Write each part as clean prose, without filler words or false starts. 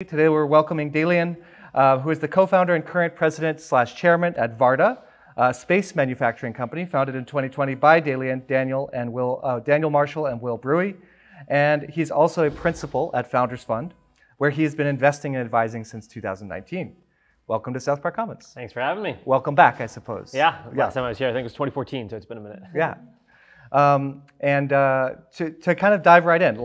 Today we're welcoming Delian, who is the co-founder and current president/chairman at Varda, a space manufacturing company founded in 2020 by Delian, Daniel Marshall and Will Brewy. And he's also a principal at Founders Fund, where he has been investing and advising since 2019. Welcome to South Park Commons. Thanks for having me. Welcome back, I suppose. Yeah, last time I was here, I think it was 2014, so it's been a minute. Yeah. To kind of dive right in,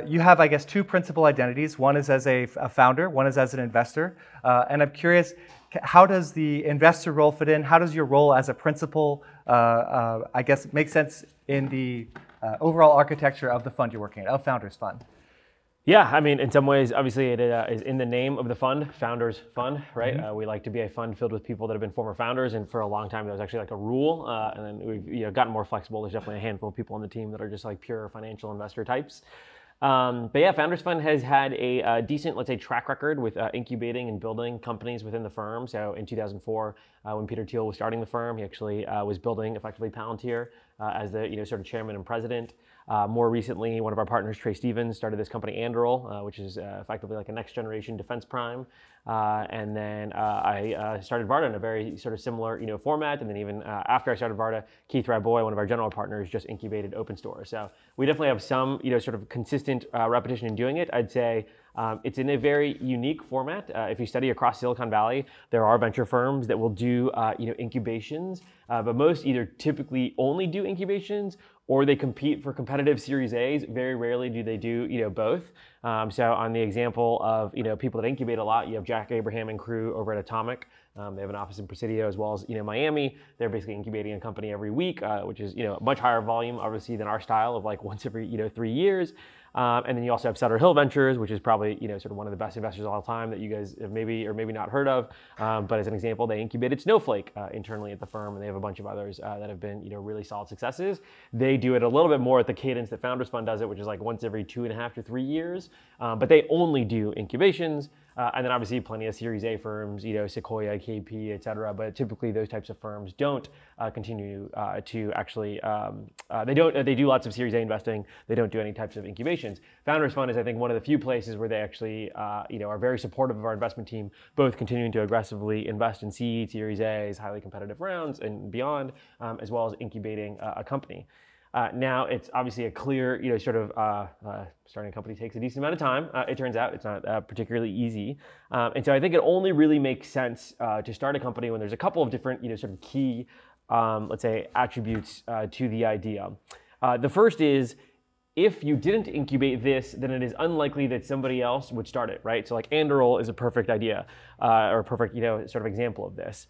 you have, I guess, two principal identities. One is as a founder, one is as an investor. And I'm curious, how does the investor role fit in? How does your role as a principal, I guess, make sense in the overall architecture of the fund you're working at, of Founders Fund? Yeah, I mean, in some ways, obviously, it is in the name of the fund, Founders Fund, right? Mm-hmm. We like to be a fund filled with people that have been former founders, and for a long time, that was actually like a rule. And then we've gotten more flexible. There's definitely a handful of people on the team that are just like pure financial investor types. But yeah, Founders Fund has had a decent, let's say, track record with incubating and building companies within the firm. So in 2004, when Peter Thiel was starting the firm, he actually was building effectively Palantir as the sort of chairman and president. More recently, one of our partners, Trey Stevens, started this company, Anduril, which is effectively like a next generation defense prime. And then I started Varda in a very sort of similar format. And then even after I started Varda, Keith Raboy, one of our general partners, just incubated OpenStore. So we definitely have some sort of consistent repetition in doing it. I'd say it's in a very unique format. If you study across Silicon Valley, there are venture firms that will do incubations, but most either typically only do incubations or they compete for competitive Series A's. Very rarely do they do both. So on the example of people that incubate a lot, you have Jack Abraham and crew over at Atomic. They have an office in Presidio as well as Miami. They're basically incubating a company every week, which is much higher volume obviously than our style of like once every 3 years. And then you also have Sutter Hill Ventures, which is probably sort of one of the best investors of all time that you guys have maybe or maybe not heard of. But as an example, they incubated Snowflake internally at the firm, and they have a bunch of others that have been really solid successes. They do it a little bit more at the cadence that Founders Fund does it, which is like once every 2.5 to 3 years. But they only do incubations. And then obviously plenty of Series A firms, Sequoia, KP, et cetera. But typically those types of firms don't continue to actually, they do lots of Series A investing. They don't do any types of incubations. Founders Fund is, I think, one of the few places where they actually, are very supportive of our investment team, both continuing to aggressively invest in seed, Series A's, highly competitive rounds and beyond, as well as incubating a company. Now it's obviously a clear, starting a company takes a decent amount of time. It turns out it's not particularly easy. And so I think it only really makes sense to start a company when there's a couple of different, sort of key, let's say, attributes to the idea. The first is, if you didn't incubate this, then it is unlikely that somebody else would start it, right? So like Anduril is a perfect idea, or a perfect, sort of example of this.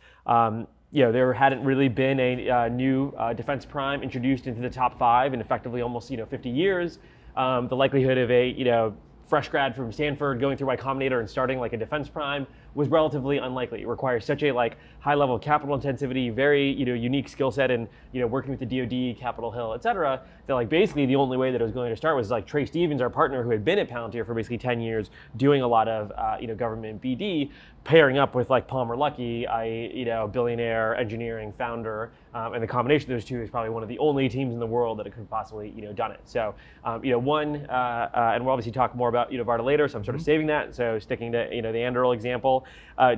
There hadn't really been a new defense prime introduced into the top 5 in effectively almost 50 years. The likelihood of a fresh grad from Stanford going through Y Combinator and starting like a defense prime was relatively unlikely. It requires such a high level of capital intensity, very unique skill set, and working with the DoD, Capitol Hill, et cetera. That basically the only way that it was going to start was Trey Stevens, our partner, who had been at Palantir for basically 10 years, doing a lot of government BD, pairing up with Palmer Luckey, billionaire engineering founder, and the combination of those two is probably one of the only teams in the world that it could possibly done it. So and we'll obviously talk more about Varda later, so I'm sort of saving that. So sticking to the Anduril example.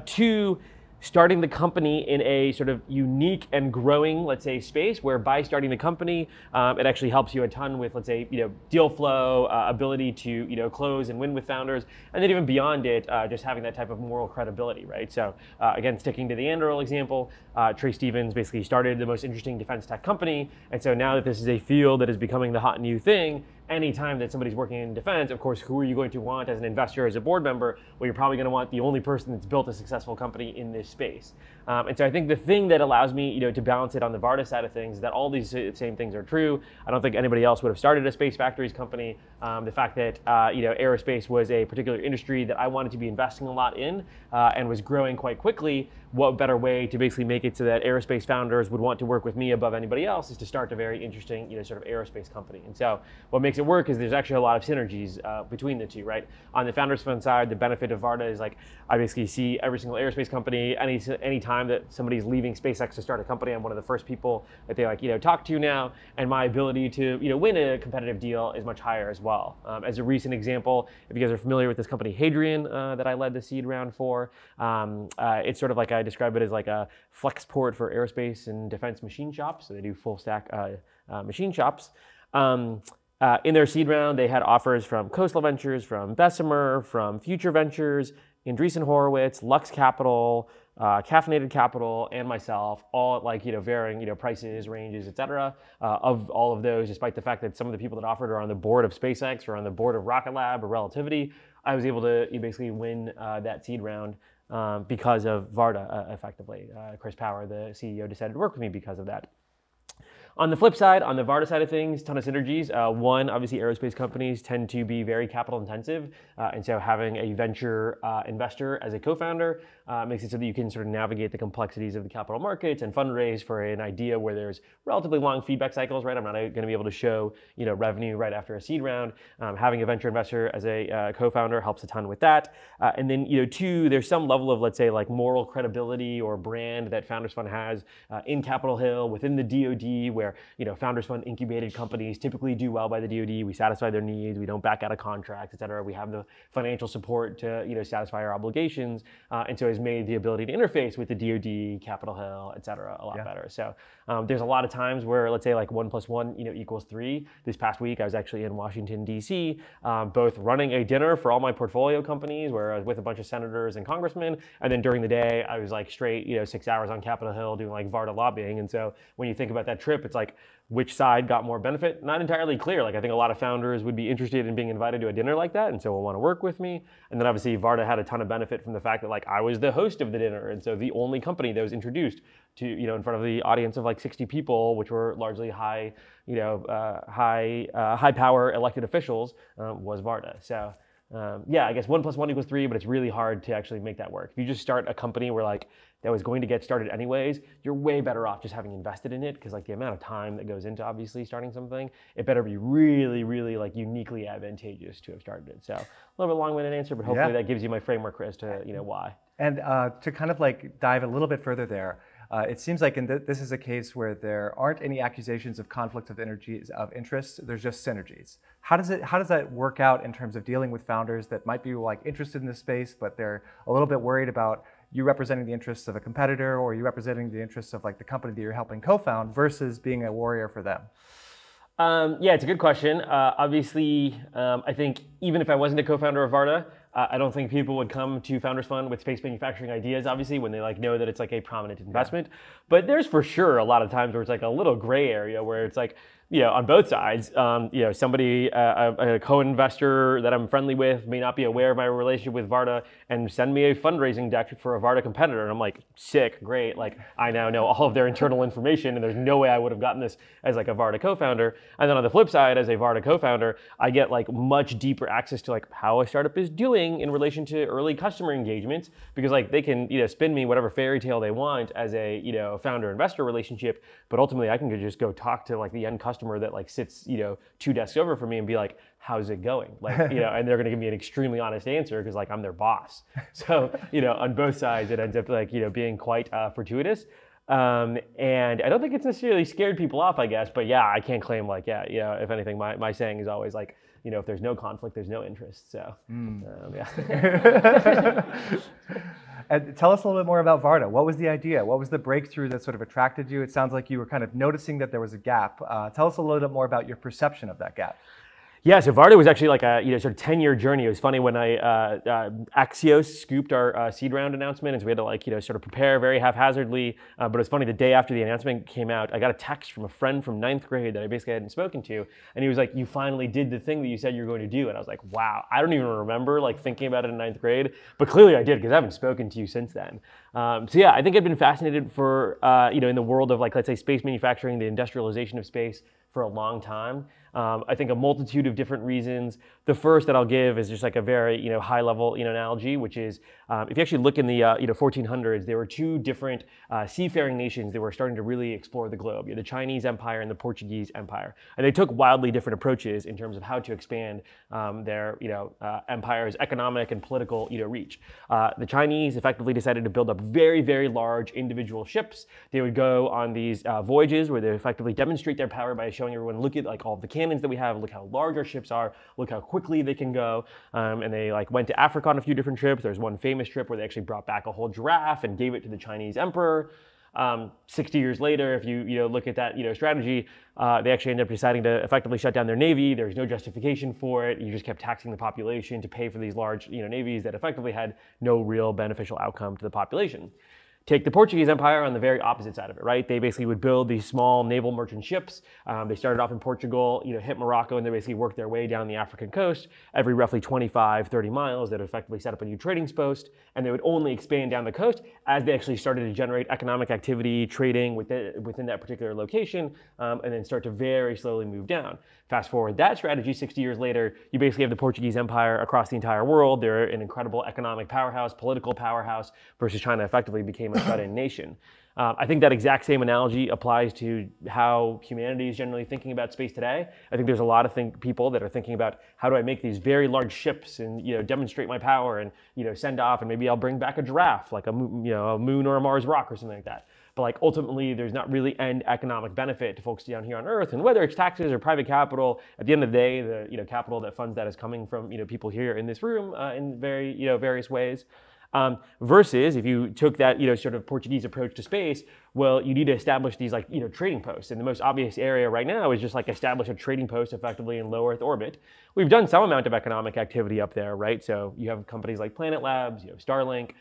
2, starting the company in a sort of unique and growing, let's say, space where by starting the company, it actually helps you a ton with, let's say, deal flow, ability to, close and win with founders, and then even beyond it, just having that type of moral credibility, right? So again, sticking to the Anduril example, Trey Stevens basically started the most interesting defense tech company, and so now that this is a field that is becoming the hot new thing, anytime that somebody's working in defense, of course, who are you going to want as an investor, as a board member? Well, you're probably going to want the only person that's built a successful company in this space. And so I think the thing that allows me, to balance it on the Varda side of things, is that all these same things are true. I don't think anybody else would have started a space factories company. The fact that, aerospace was a particular industry that I wanted to be investing a lot in and was growing quite quickly, what better way to basically make it so that aerospace founders would want to work with me above anybody else is to start a very interesting, sort of aerospace company. And so what makes it work is there's actually a lot of synergies between the two, right? On the Founders Fund side, the benefit of Varda is I basically see every single aerospace company anytime time that somebody's leaving SpaceX to start a company, I'm one of the first people that they talk to now, and my ability to win a competitive deal is much higher as well. As a recent example, if you guys are familiar with this company Hadrian that I led the seed round for, it's sort of like I describe it as like a flex port for aerospace and defense machine shops. So they do full stack machine shops. In their seed round, they had offers from Khosla Ventures, from Bessemer, from Future Ventures, Andreessen Horowitz, Lux Capital, Caffeinated Capital, and myself, all at like varying prices, ranges, etc. Of all of those, despite the fact that some of the people that offered are on the board of SpaceX or on the board of Rocket Lab or Relativity, I was able to basically win that seed round because of Varda, effectively. Chris Power, the CEO, decided to work with me because of that. On the flip side, on the Varda side of things, ton of synergies. One, obviously aerospace companies tend to be very capital intensive. And so having a venture investor as a co-founder makes it so that you can sort of navigate the complexities of the capital markets and fundraise for an idea where there's relatively long feedback cycles, right? I'm not going to be able to show revenue right after a seed round. Having a venture investor as a co-founder helps a ton with that. And then, two, there's some level of, let's say, like moral credibility or brand that Founders Fund has in Capitol Hill, within the DoD, where Founders Fund incubated companies typically do well by the DoD. We satisfy their needs. We don't back out of contracts, et cetera. We have the financial support to satisfy our obligations, and so has made the ability to interface with the DoD, Capitol Hill, et cetera, a lot better. So there's a lot of times where, let's say, like 1 + 1 equals 3. This past week, I was actually in Washington D.C., both running a dinner for all my portfolio companies, where I was with a bunch of senators and congressmen, and then during the day, I was like straight 6 hours on Capitol Hill doing like Varda lobbying. And so when you think about that trip, it's like, which side got more benefit? Not entirely clear. Like, I think a lot of founders would be interested in being invited to a dinner like that, and so will want to work with me. And then obviously Varda had a ton of benefit from the fact that like I was the host of the dinner, and so the only company that was introduced to in front of the audience of like 60 people, which were largely high power elected officials, was Varda. So I guess 1 + 1 = 3, but it's really hard to actually make that work. If you just start a company where like that was going to get started anyways, you're way better off just having invested in it, because like the amount of time that goes into obviously starting something, it better be really, really like uniquely advantageous to have started it. So a little bit long-winded answer, but hopefully that gives you my framework as to why. And to kind of like dive a little bit further there, it seems like this is a case where there aren't any accusations of conflict of interest. There's just synergies. How does that work out in terms of dealing with founders that might be like interested in this space, but they're a little bit worried about you representing the interests of a competitor, or you representing the interests of like the company that you're helping co-found, versus being a warrior for them? It's a good question. Obviously, I think even if I wasn't a co-founder of Varda, I don't think people would come to Founders Fund with space manufacturing ideas, obviously, when they like know that it's like a prominent investment. But there's for sure a lot of times where it's like a little gray area where it's like, on both sides, somebody, a co-investor that I'm friendly with may not be aware of my relationship with Varda and send me a fundraising deck for a Varda competitor. And I'm like, sick, great. Like, I now know all of their internal information, and there's no way I would have gotten this as like a Varda co-founder. And then on the flip side, as a Varda co-founder, I get like much deeper access to like how a startup is doing in relation to early customer engagements, because like they can, spin me whatever fairy tale they want as a, founder-investor relationship. But ultimately, I can just go talk to like the end customer that like sits 2 desks over from me and be like, how's it going? Like, and they're going to give me an extremely honest answer because like I'm their boss. So on both sides, it ends up like being quite fortuitous. And I don't think it's necessarily scared people off, I guess. But yeah, I can't claim like if anything, my saying is always like, if there's no conflict, there's no interest. So And tell us a little bit more about Varda. What was the idea? What was the breakthrough that sort of attracted you? It sounds like you were kind of noticing that there was a gap. Tell us a little bit more about your perception of that gap. Yeah, so Varda was actually like a sort of 10-year journey. It was funny when Axios scooped our seed round announcement, and so we had to like sort of prepare very haphazardly. But it was funny, the day after the announcement came out, I got a text from a friend from 9th grade that I basically hadn't spoken to, and he was like, "You finally did the thing that you said you were going to do." And I was like, "Wow, I don't even remember like thinking about it in 9th grade, but clearly I did because I haven't spoken to you since then." So yeah, I think I've been fascinated for in the world of like, let's say, space manufacturing, the industrialization of space, for a long time. I think a multitude of different reasons. The first that I'll give is just like a very high level analogy, which is if you actually look in the 1400s, there were two different seafaring nations that were starting to really explore the globe. You had the Chinese Empire and the Portuguese Empire, and they took wildly different approaches in terms of how to expand their empire's economic and political reach. The Chinese effectively decided to build up very, very large individual ships. They would go on these voyages where they effectively demonstrate their power by showing everyone, look at like all the cannons that we have, look how large our ships are, look how quickly they can go. And they like went to Africa on a few different trips. There's one famous trip where they actually brought back a whole giraffe and gave it to the Chinese emperor. 60 years later, if you look at that strategy, they actually ended up deciding to effectively shut down their navy. There's no justification for it. You just kept taxing the population to pay for these large navies that effectively had no real beneficial outcome to the population. Take the Portuguese Empire on the very opposite side of it, right? They basically would build these small naval merchant ships. They started off in Portugal, hit Morocco, and they basically worked their way down the African coast. Every roughly 25, 30 miles, they'd effectively set up a new trading post, and they would only expand down the coast as they actually started to generate economic activity, trading within that particular location, and then start to very slowly move down. Fast forward that strategy 60 years later, you basically have the Portuguese Empire across the entire world. They're an incredible economic powerhouse, political powerhouse, versus China effectively became a shut-in nation. I think that exact same analogy applies to how humanity is generally thinking about space today. I think there's a lot of people that are thinking about how do I make these very large ships and demonstrate my power and send off, and maybe I'll bring back a giraffe, like a moon or a Mars rock or something like that. But like ultimately, there's not really end economic benefit to folks down here on Earth. And whether it's taxes or private capital, at the end of the day, the capital that funds that is coming from people here in this room in very various ways. Versus if you took that sort of Portuguese approach to space, well, you need to establish these like trading posts, and the most obvious area right now is just like establish a trading post effectively in low Earth orbit. We've done some amount of economic activity up there, right? So you have companies like Planet Labs, Starlink,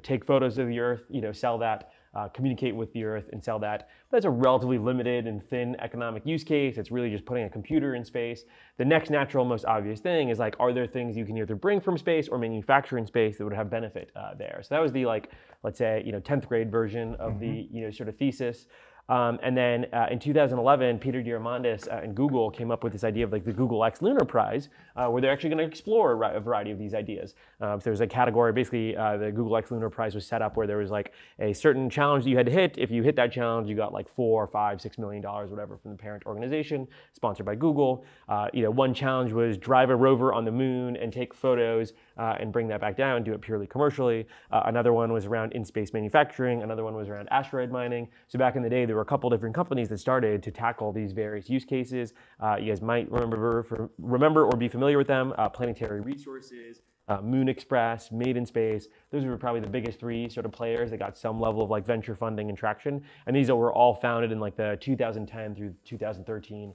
take photos of the Earth, sell that. Communicate with the Earth and sell that. But that's a relatively limited and thin economic use case. It's really just putting a computer in space. The next natural, most obvious thing is like, are there things you can either bring from space or manufacture in space that would have benefit there? So that was the let's say 10th grade version of the sort of thesis. And then in 2011, Peter Diamandis and Google came up with this idea of like the Google X Lunar Prize, where they're actually going to explore a variety of these ideas. So there's a category, basically the Google X Lunar Prize was set up where there was like a certain challenge that you had to hit. If you hit that challenge, you got like $4, $5, $6 million, whatever, from the parent organization, sponsored by Google. One challenge was drive a rover on the moon and take photos and bring that back down, do it purely commercially. Another one was around in-space manufacturing. Another one was around asteroid mining. So back in the day, there were a couple different companies that started to tackle these various use cases. You guys might remember or be familiar with them. Planetary Resources, Moon Express, Made in Space. Those were probably the biggest three sort of players that got some level of like venture funding and traction. And these were all founded in like the 2010 through 2013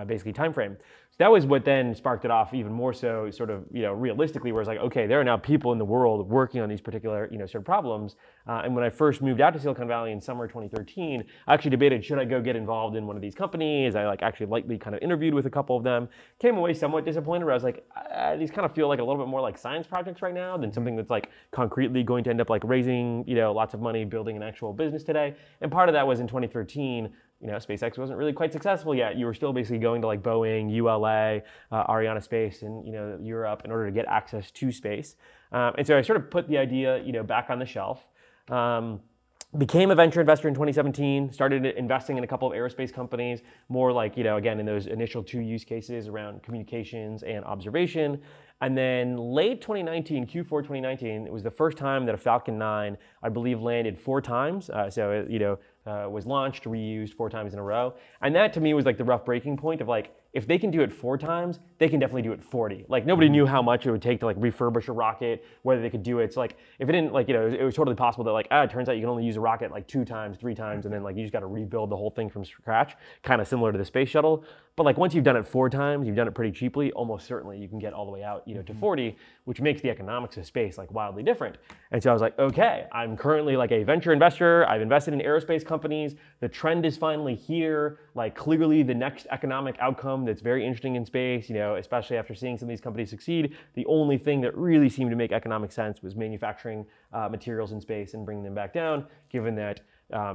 basically timeframe. So that was what then sparked it off even more so sort of, realistically, where it's like, okay, there are now people in the world working on these particular, sort of problems. And when I first moved out to Silicon Valley in summer 2013, I actually debated, should I go get involved in one of these companies? I actually lightly kind of interviewed with a couple of them, came away somewhat disappointed where I was like, these kind of feel like a little bit more like science projects right now than something that's like concretely going to end up like raising, lots of money, building an actual business today. And part of that was in 2013, SpaceX wasn't really quite successful yet. You were still basically going to like Boeing, ULA, Ariana Space, and Europe in order to get access to space. And so I sort of put the idea, back on the shelf. Became a venture investor in 2017. Started investing in a couple of aerospace companies, more like again in those initial two use cases around communications and observation. And then late 2019, Q4 2019, it was the first time that a Falcon 9, I believe, landed 4 times. So it, was launched, reused 4 times in a row. And that to me was like the rough breaking point of like, if they can do it 4 times, they can definitely do it 40. Like nobody knew how much it would take to like refurbish a rocket, whether they could do it. So like if it didn't it was totally possible that like, it turns out you can only use a rocket like 2 times, 3 times, and then like you just got to rebuild the whole thing from scratch, kind of similar to the space shuttle. But like once you've done it 4 times, you've done it pretty cheaply, almost certainly you can get all the way out, to 40, which makes the economics of space like wildly different. And so I was like, okay, I'm currently like a venture investor. I've invested in aerospace companies. The trend is finally here. Like clearly the next economic outcome that's very interesting in space, especially after seeing some of these companies succeed, the only thing that really seemed to make economic sense was manufacturing materials in space and bringing them back down, given that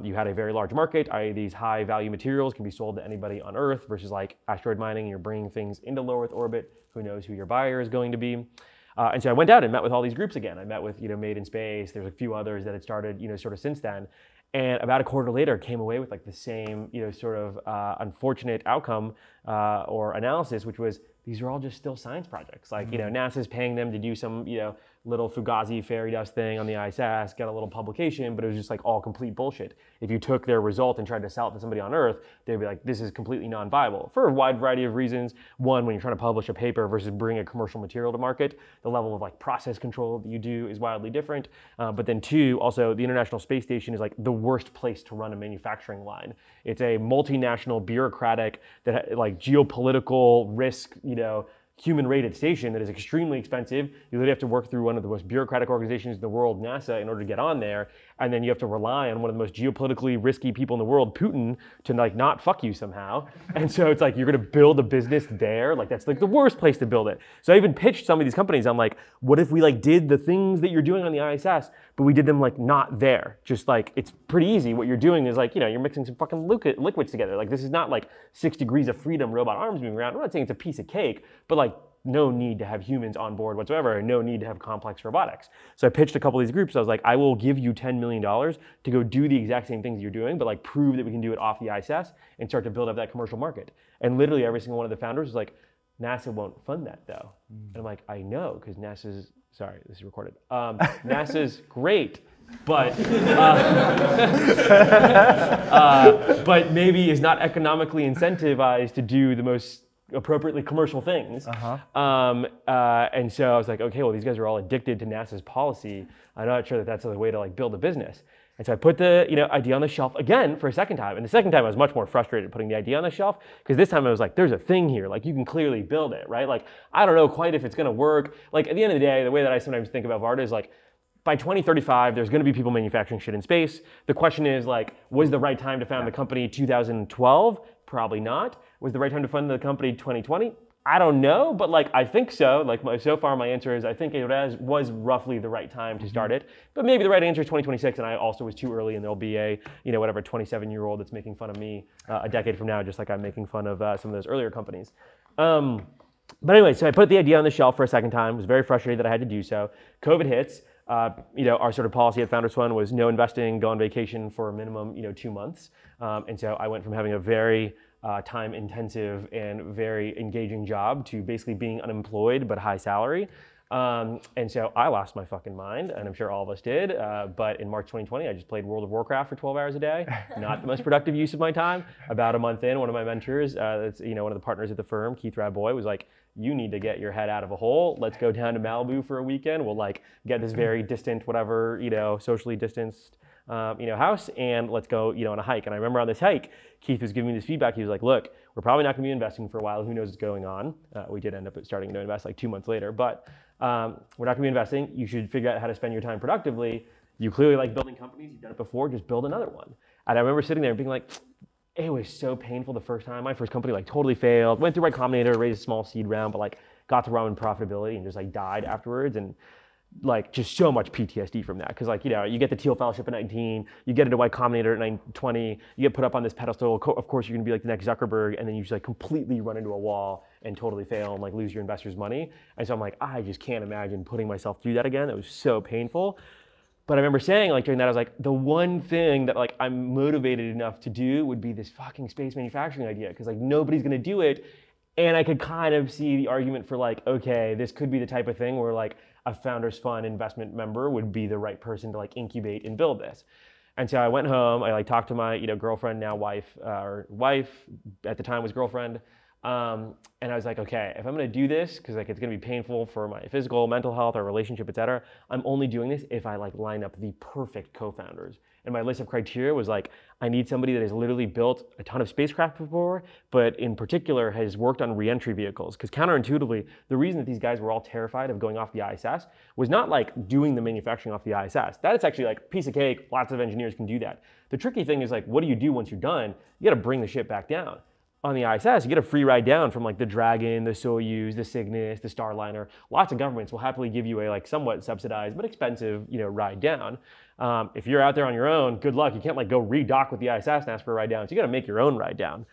you had a very large market, i.e. these high value materials can be sold to anybody on Earth versus like asteroid mining, you're bringing things into low Earth orbit, who knows who your buyer is going to be. And so I went out and met with all these groups again. I met with, Made in Space, there's a few others that had started, sort of since then. And about a quarter later, came away with like the same, sort of unfortunate outcome or analysis, which was these are all just still science projects. Like, NASA's paying them to do some, little Fugazi fairy dust thing on the ISS, get a little publication, but it was just like all complete bullshit. If you took their result and tried to sell it to somebody on Earth, they'd be like, this is completely non-viable for a wide variety of reasons. One, when you're trying to publish a paper versus bring a commercial material to market, the level of like process control that you do is wildly different. But then two, also the International Space Station is like the worst place to run a manufacturing line. It's a multinational, bureaucratic, that like geopolitical risk, human-rated station that is extremely expensive. You literally have to work through one of the most bureaucratic organizations in the world, NASA, in order to get on there. And then you have to rely on one of the most geopolitically risky people in the world, Putin, to like not fuck you somehow. And so it's like, you're gonna build a business there? Like that's like the worst place to build it. So I even pitched some of these companies. I'm like, what if we like did the things that you're doing on the ISS, but we did them like not there? Just like, it's pretty easy. What you're doing is like, you're mixing some fucking liquids together. Like this is not like 6 degrees of freedom robot arms moving around. I'm not saying it's a piece of cake, but like no need to have humans on board whatsoever, and no need to have complex robotics. So I pitched a couple of these groups. I was like, I will give you $10 million to go do the exact same things you're doing, but like prove that we can do it off the ISS and start to build up that commercial market. And literally every single one of the founders was like, NASA won't fund that though. And I'm like, I know, because NASA's, sorry, this is recorded. NASA's great, but but maybe is not economically incentivized to do the most appropriately commercial things. And so I was like, okay, well, these guys are all addicted to NASA's policy. I'm not sure that that's the way to like build a business. And so I put the idea on the shelf again for a second time. And the second time I was much more frustrated putting the idea on the shelf, because this time I was like, there's a thing here. Like you can clearly build it, right? Like I don't know quite if it's gonna work. Like at the end of the day, the way that I sometimes think about Varda is like, by 2035, there's gonna be people manufacturing shit in space. The question is like, was the right time to found the company 2012? Probably not. Was the right time to fund the company 2020? I don't know, but like I think so. Like so far my answer is I think it was roughly the right time to start it. But maybe the right answer is 2026, and I also was too early, and there'll be a 27-year-old that's making fun of me a decade from now, just like I'm making fun of some of those earlier companies. But anyway, so I put the idea on the shelf for a second time. Was very frustrated that I had to do so. COVID hits. Our sort of policy at Founders Fund was no investing, go on vacation for a minimum, 2 months. And so I went from having a very time-intensive and very engaging job to basically being unemployed but high salary. And so I lost my fucking mind, and I'm sure all of us did. But in March 2020, I just played World of Warcraft for 12 hours a day. Not the most productive use of my time. About a month in, one of my mentors, that's one of the partners at the firm, Keith Raboy, was like, you need to get your head out of a hole. Let's go down to Malibu for a weekend. We'll like get this very distant, whatever, socially distanced, house, and let's go, on a hike. And I remember on this hike, Keith was giving me this feedback. He was like, look, we're probably not gonna be investing for a while. Who knows what's going on? We did end up starting to invest like 2 months later, but we're not gonna be investing. You should figure out how to spend your time productively. You clearly like building companies. You've done it before, just build another one. And I remember sitting there and being like, it was so painful the first time. My first company like totally failed. Went through Y Combinator, raised a small seed round, but like got to run profitability and just like died afterwards. And like just so much PTSD from that. Because like, you get the Teal Fellowship at 19, you get into Y Combinator at 20, you get put up on this pedestal. Of course, you're gonna be like the next Zuckerberg, and then you just like completely run into a wall and totally fail and like lose your investors' money. And so I'm like, I just can't imagine putting myself through that again. It was so painful. But I remember saying like during that, I was like, the one thing that like I'm motivated enough to do would be this fucking space manufacturing idea, because like nobody's gonna do it. And I could kind of see the argument for like, okay, this could be the type of thing where like a Founders Fund investment member would be the right person to like incubate and build this. And so I went home, I like talked to my girlfriend, now wife, or wife, at the time was girlfriend. And I was like, okay, if I'm gonna do this, because like it's gonna be painful for my physical, mental health, our relationship, et cetera, I'm only doing this if I like line up the perfect co-founders. And my list of criteria was like, I need somebody that has literally built a ton of spacecraft before, but in particular has worked on re-entry vehicles. Because counterintuitively, the reason that these guys were all terrified of going off the ISS was not like doing the manufacturing off the ISS. That is actually like piece of cake, lots of engineers can do that. The tricky thing is like, what do you do once you're done? You gotta bring the ship back down. on the ISS, you get a free ride down from like the Dragon, the Soyuz, the Cygnus, the Starliner. Lots of governments will happily give you a like somewhat subsidized but expensive, ride down. If you're out there on your own, good luck. You can't like go redock with the ISS and ask for a ride down. So you got to make your own ride down.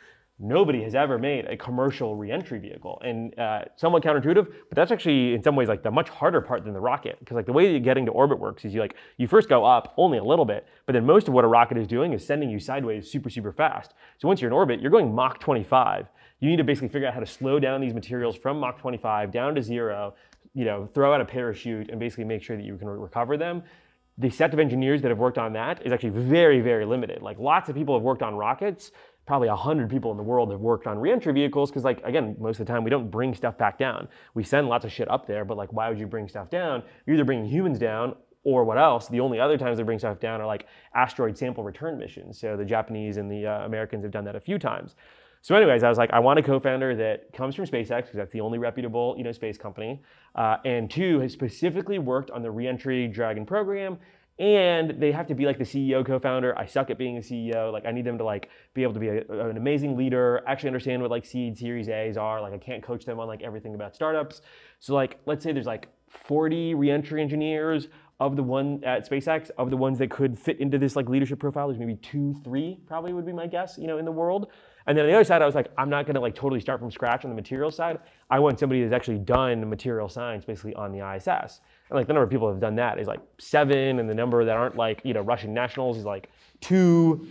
Nobody has ever made a commercial reentry vehicle, and somewhat counterintuitive, but that's actually in some ways like the much harder part than the rocket, because like the way that getting to orbit works is you first go up only a little bit, but then most of what a rocket is doing is sending you sideways super, super fast. So once you're in orbit, you're going Mach 25. You need to basically figure out how to slow down these materials from Mach 25 down to 0, throw out a parachute and basically make sure that you can recover them. The set of engineers that have worked on that is actually very, very limited. Like lots of people have worked on rockets. Probably 100 people in the world have worked on reentry vehicles because, like, again, most of the time we don't bring stuff back down. We send lots of shit up there, but like, why would you bring stuff down? You're either bringing humans down, or what else? The only other times they bring stuff down are like asteroid sample return missions. So the Japanese and the Americans have done that a few times. So anyways, I was like, I want a co-founder that comes from SpaceX, because that's the only reputable, space company, and 2, has specifically worked on the reentry Dragon program. And they have to be like the CEO co-founder. I suck at being a CEO. Like I need them to like be able to be an amazing leader, actually understand what like seed series A's are. Like I can't coach them on like everything about startups. So like, let's say there's like 40 reentry engineers of the one at SpaceX, of the ones that could fit into this like leadership profile. There's maybe 2, 3 probably would be my guess, in the world. And then on the other side, I was like, I'm not gonna like totally start from scratch on the materials side. I want somebody that's actually done material science basically on the ISS. And like the number of people that have done that is like 7, and the number that aren't like, Russian nationals is like 2.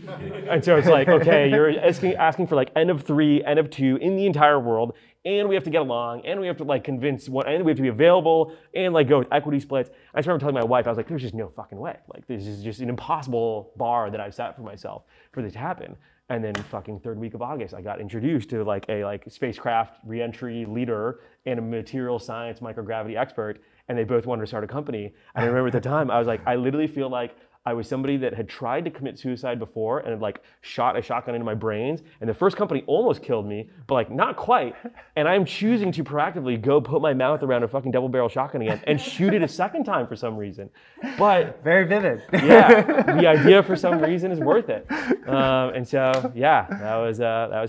And so it's like, okay, you're asking for like N of 3, N of 2 in the entire world, and we have to get along, and we have to like convince one, and we have to be available, and like go with equity splits. I just remember telling my wife, I was like, there's just no fucking way. Like this is just an impossible bar that I've set for myself for this to happen. And then fucking 3rd week of August, I got introduced to like a spacecraft reentry leader and a material science microgravity expert, and they both wanted to start a company. And I remember at the time, I was like, I literally feel like I was somebody that had tried to commit suicide before and had like shot a shotgun into my brains, and the first company almost killed me, but like not quite. And I'm choosing to proactively go put my mouth around a fucking double barrel shotgun again and shoot it a second time for some reason. But very vivid. Yeah, the idea for some reason is worth it. And so yeah, that was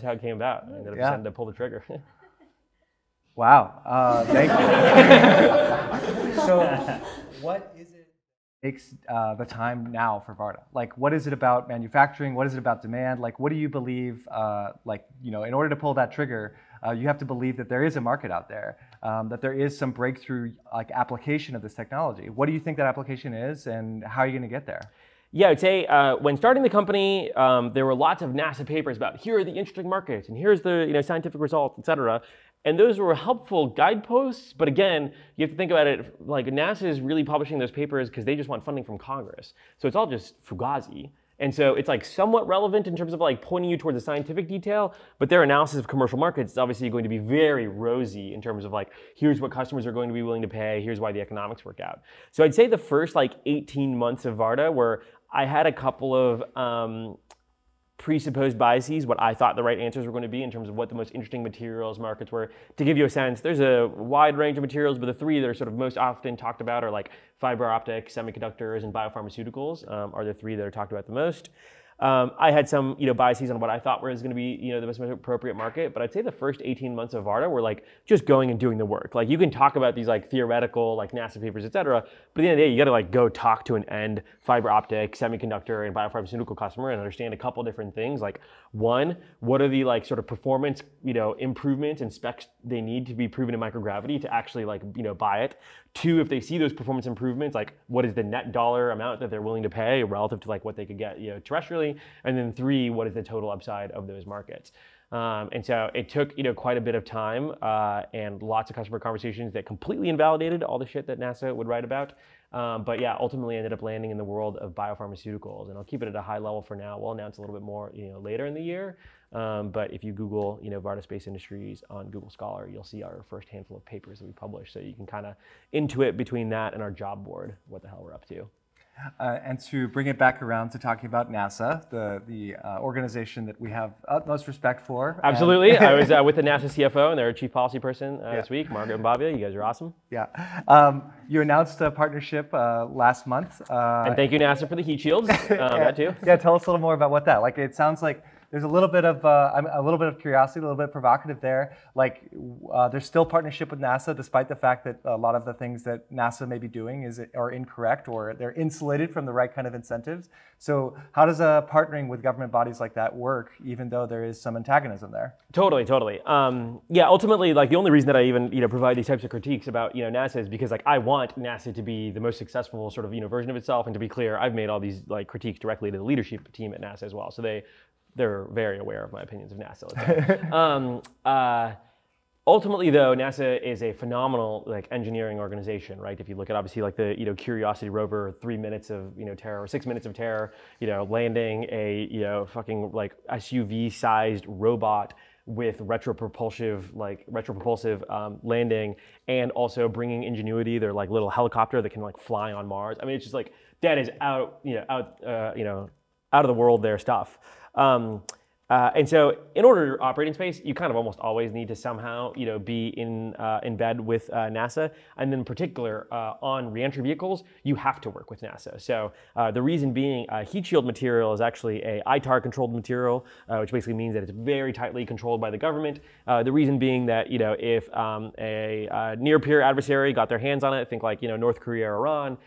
how it came about. I ended up deciding to pull the trigger. Wow, thank you. So what is it takes the time now for Varda? Like, what is it about manufacturing? What is it about demand? Like, what do you believe, in order to pull that trigger, you have to believe that there is a market out there, that there is some breakthrough like application of this technology. What do you think that application is, and how are you going to get there? Yeah, I'd say when starting the company, there were lots of NASA papers about here are the interesting markets, and here's the scientific results, et cetera. And those were helpful guideposts, but again, you have to think about it like NASA is really publishing those papers because they just want funding from Congress. So it's all just fugazi. And so it's like somewhat relevant in terms of like pointing you towards the scientific detail, but their analysis of commercial markets is obviously going to be very rosy in terms of like, here's what customers are going to be willing to pay, here's why the economics work out. So I'd say the first like 18 months of Varda where I had a couple of presupposed biases, what I thought the right answers were going to be in terms of what the most interesting materials markets were. To give you a sense, there's a wide range of materials, but the 3 that are sort of most often talked about are like fiber optics, semiconductors, and biopharmaceuticals are the 3 that are talked about the most. I had some biases on what I thought was going to be the most appropriate market, but I'd say the first 18 months of Varda were like just going and doing the work. Like you can talk about these like theoretical like NASA papers, et cetera, but at the end of the day, you got to like go talk to an end fiber optic, semiconductor, and biopharmaceutical customer and understand a couple different things. Like 1, what are the like sort of performance improvements and specs they need to be proven in microgravity to actually like buy it. 2, if they see those performance improvements, like what is the net dollar amount that they're willing to pay relative to like what they could get terrestrially. And then 3, what is the total upside of those markets? And so it took quite a bit of time and lots of customer conversations that completely invalidated all the shit that NASA would write about. But yeah, ultimately ended up landing in the world of biopharmaceuticals, and I'll keep it at a high level for now. We'll announce a little bit more later in the year. But if you Google Varda Space Industries on Google Scholar, you'll see our first handful of papers that we published, so you can kind of intuit between that and our job board what the hell we're up to. And to bring it back around to talking about NASA, the organization that we have utmost respect for. Absolutely. I was with the NASA CFO and their chief policy person this week, Margaret and Bobby. You guys are awesome. Yeah. You announced a partnership last month. And thank you, NASA, for the heat shields. That too. Yeah, tell us a little more about what that. Like, it sounds like there's a little bit of curiosity, a little bit provocative there. Like, there's still partnership with NASA, despite the fact that a lot of the things that NASA may be doing are incorrect, or they're insulated from the right kind of incentives. So how does partnering with government bodies like that work, even though there is some antagonism there? Totally. Yeah, ultimately, like the only reason that I even provide these types of critiques about NASA is because like I want NASA to be the most successful sort of version of itself. And to be clear, I've made all these like critiques directly to the leadership team at NASA as well, so they're very aware of my opinions of NASA. Let's say. Ultimately, though, NASA is a phenomenal like engineering organization, right? If you look at obviously like the Curiosity rover, 3 minutes of terror, or 6 minutes of terror, landing a fucking like SUV-sized robot with retropropulsive landing, and also bringing Ingenuity, their like little helicopter that can like fly on Mars. I mean, it's just like that is out of the world there stuff. And so in order to operate in space, you kind of almost always need to somehow be in bed with NASA. And in particular, on reentry vehicles, you have to work with NASA. So the reason being, heat shield material is actually a ITAR controlled material, which basically means that it's very tightly controlled by the government. The reason being that if a near peer adversary got their hands on it, think like North Korea or Iran,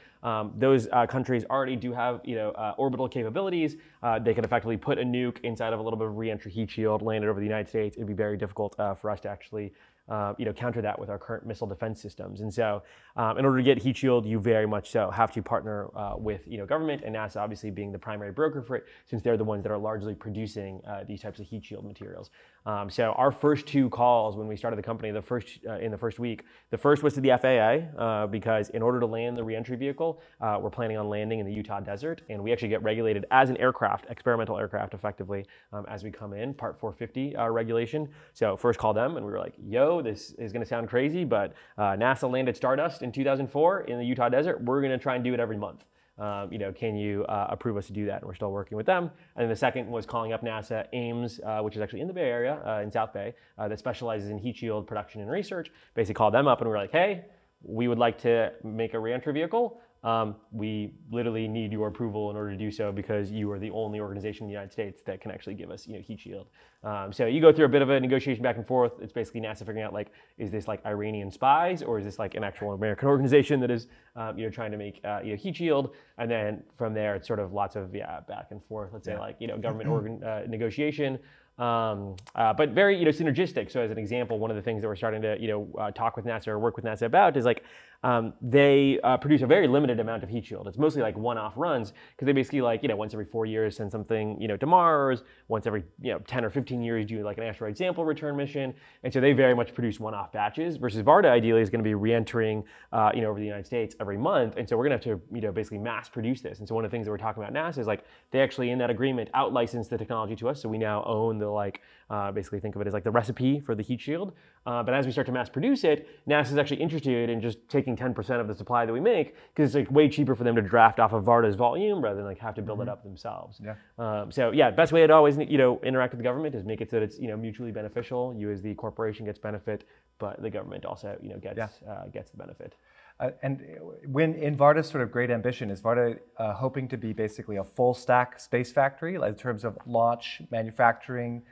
those countries already do have orbital capabilities. They can effectively put a nuke inside of a little bit of re-entry heat shield, land it over the United States. It'd be very difficult for us to actually counter that with our current missile defense systems. And so in order to get heat shield, you very much so have to partner with government, and NASA obviously being the primary broker for it, since they're the ones that are largely producing these types of heat shield materials. So our first 2 calls when we started the company, in the first week, the first was to the FAA because in order to land the reentry vehicle, we're planning on landing in the Utah desert, and we actually get regulated as an aircraft, experimental aircraft, effectively, as we come in, Part 450 regulation. So first call them, and we were like, yo, this is going to sound crazy, but NASA landed Stardust in 2004 in the Utah desert. We're going to try and do it every month. Can you approve us to do that? And we're still working with them. And then the second was calling up NASA Ames, which is actually in the Bay Area, in South Bay, that specializes in heat shield production and research. Basically called them up and we were like, hey, we would like to make a reentry vehicle. We literally need your approval in order to do so because you are the only organization in the United States that can actually give us heat shield. So you go through a bit of a negotiation back and forth. It's basically NASA figuring out like, is this like Iranian spies, or is this like an actual American organization that is trying to make heat shield? And then from there, it's sort of lots of back and forth. Let's say like government negotiation. But very synergistic. So as an example, one of the things that we're starting to talk with NASA or work with NASA about is like they produce a very limited amount of heat shield. It's mostly like one-off runs because they basically like once every 4 years send something to Mars. Once every 10 or 15 years do like an asteroid sample return mission. And so they very much produce one-off batches. Versus Varda ideally is going to be re-entering over the United States every month. And so we're going to have to basically mass produce this. And so one of the things that we're talking about at NASA is like they actually in that agreement out-license the technology to us, so we now own the basically think of it as like the recipe for the heat shield. But as we start to mass produce it, NASA is actually interested in just taking 10% of the supply that we make because it's like way cheaper for them to draft off of Varda's volume rather than like have to build it up themselves. Yeah. So yeah, best way to always interact with the government is make it so that it's mutually beneficial. You as the corporation gets benefit, but the government also gets the benefit. And when in Varda's sort of great ambition, is Varda hoping to be basically a full stack space factory in terms of launch, manufacturing,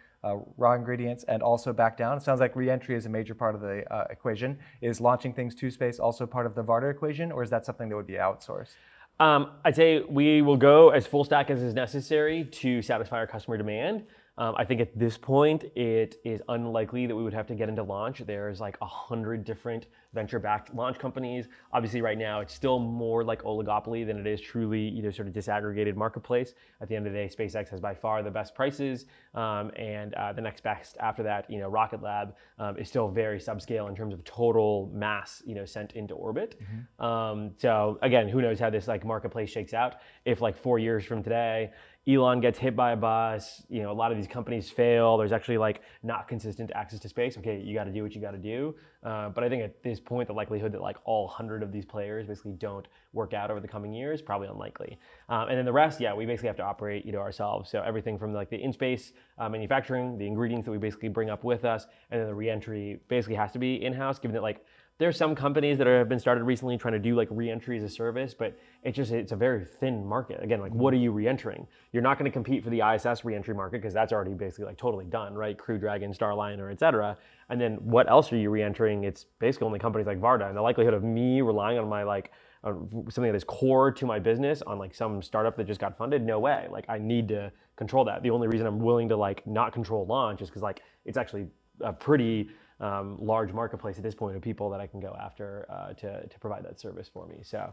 raw ingredients, and also back down? It sounds like re-entry is a major part of the equation. Is launching things to space also part of the Varda equation, or is that something that would be outsourced? I'd say we will go as full stack as is necessary to satisfy our customer demand. I think at this point, it is unlikely that we would have to get into launch. There's like 100 different venture-backed launch companies. Obviously, right now, it's still more like oligopoly than it is truly sort of disaggregated marketplace. At the end of the day, SpaceX has by far the best prices, and the next best after that, Rocket Lab is still very subscale in terms of total mass, sent into orbit. So again, who knows how this like marketplace shakes out? If like 4 years from today, Elon gets hit by a bus, a lot of these companies fail, there's actually like not consistent access to space. Okay, you got to do what you got to do. But I think at this point, the likelihood that like all 100 of these players basically don't work out over the coming years, probably unlikely. And then the rest, we basically have to operate ourselves. So everything from like the in-space manufacturing, the ingredients that we basically bring up with us, and then the re-entry basically has to be in-house, given that like there's some companies that have been started recently trying to do like re-entry as a service, but it's a very thin market. Again, like what are you re-entering? You're not going to compete for the ISS re-entry market because that's already basically like totally done, right? Crew Dragon, Starliner, et cetera. And then what else are you re-entering? It's basically only companies like Varda, and the likelihood of me relying on my like something that is core to my business on like some startup that just got funded, no way. Like I need to control that. The only reason I'm willing to like not control launch is because like it's actually a pretty large marketplace at this point of people that I can go after to provide that service for me. So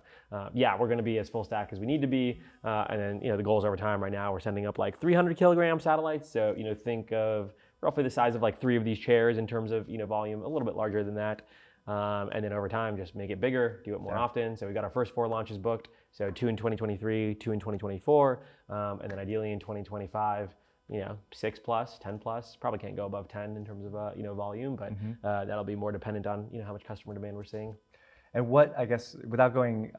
yeah, we're going to be as full stack as we need to be, and then the goals over time. Right now, we're sending up like 300 kilogram satellites. So think of roughly the size of like 3 of these chairs in terms of volume, a little bit larger than that. And then over time, just make it bigger, do it more often. So we got our first 4 launches booked. So 2 in 2023, 2 in 2024, and then ideally in 2025. 6 plus, 10 plus, probably can't go above 10 in terms of volume, but that'll be more dependent on how much customer demand we're seeing. And what, I guess, without going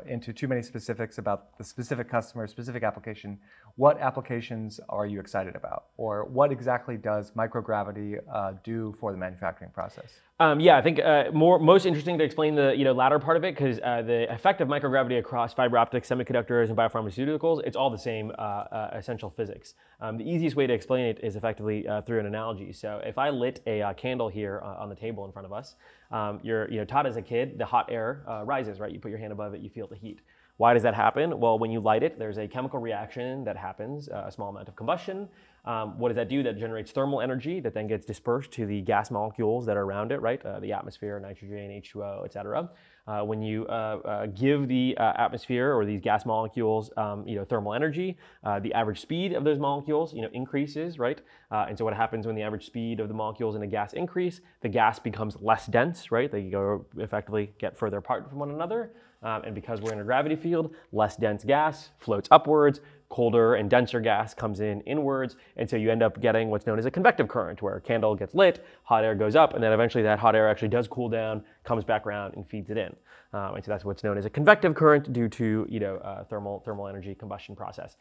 into too many specifics about the specific customer, specific application, what applications are you excited about? Or what exactly does microgravity do for the manufacturing process? Yeah, I think most interesting to explain the latter part of it, because the effect of microgravity across fiber optics, semiconductors, and biopharmaceuticals, it's all the same essential physics. The easiest way to explain it is effectively through an analogy. So if I lit a candle here on the table in front of us, you're taught as a kid, the hot air rises, right? You put your hand above it, you feel the heat. Why does that happen? Well, when you light it, there's a chemical reaction that happens, a small amount of combustion. What does that do? That generates thermal energy that then gets dispersed to the gas molecules that are around it, right? The atmosphere, nitrogen, H2O, et cetera. When you give the atmosphere or these gas molecules, thermal energy, the average speed of those molecules, increases, right? And so what happens when the average speed of the molecules in a gas increase? The gas becomes less dense, right? They go effectively get further apart from one another. And because we're in a gravity field, less dense gas floats upwards, colder and denser gas comes in inwards, and so you end up getting what's known as a convective current, where a candle gets lit, hot air goes up, and then eventually that hot air actually does cool down, comes back around, and feeds it in. And so that's what's known as a convective current due to thermal energy combustion process.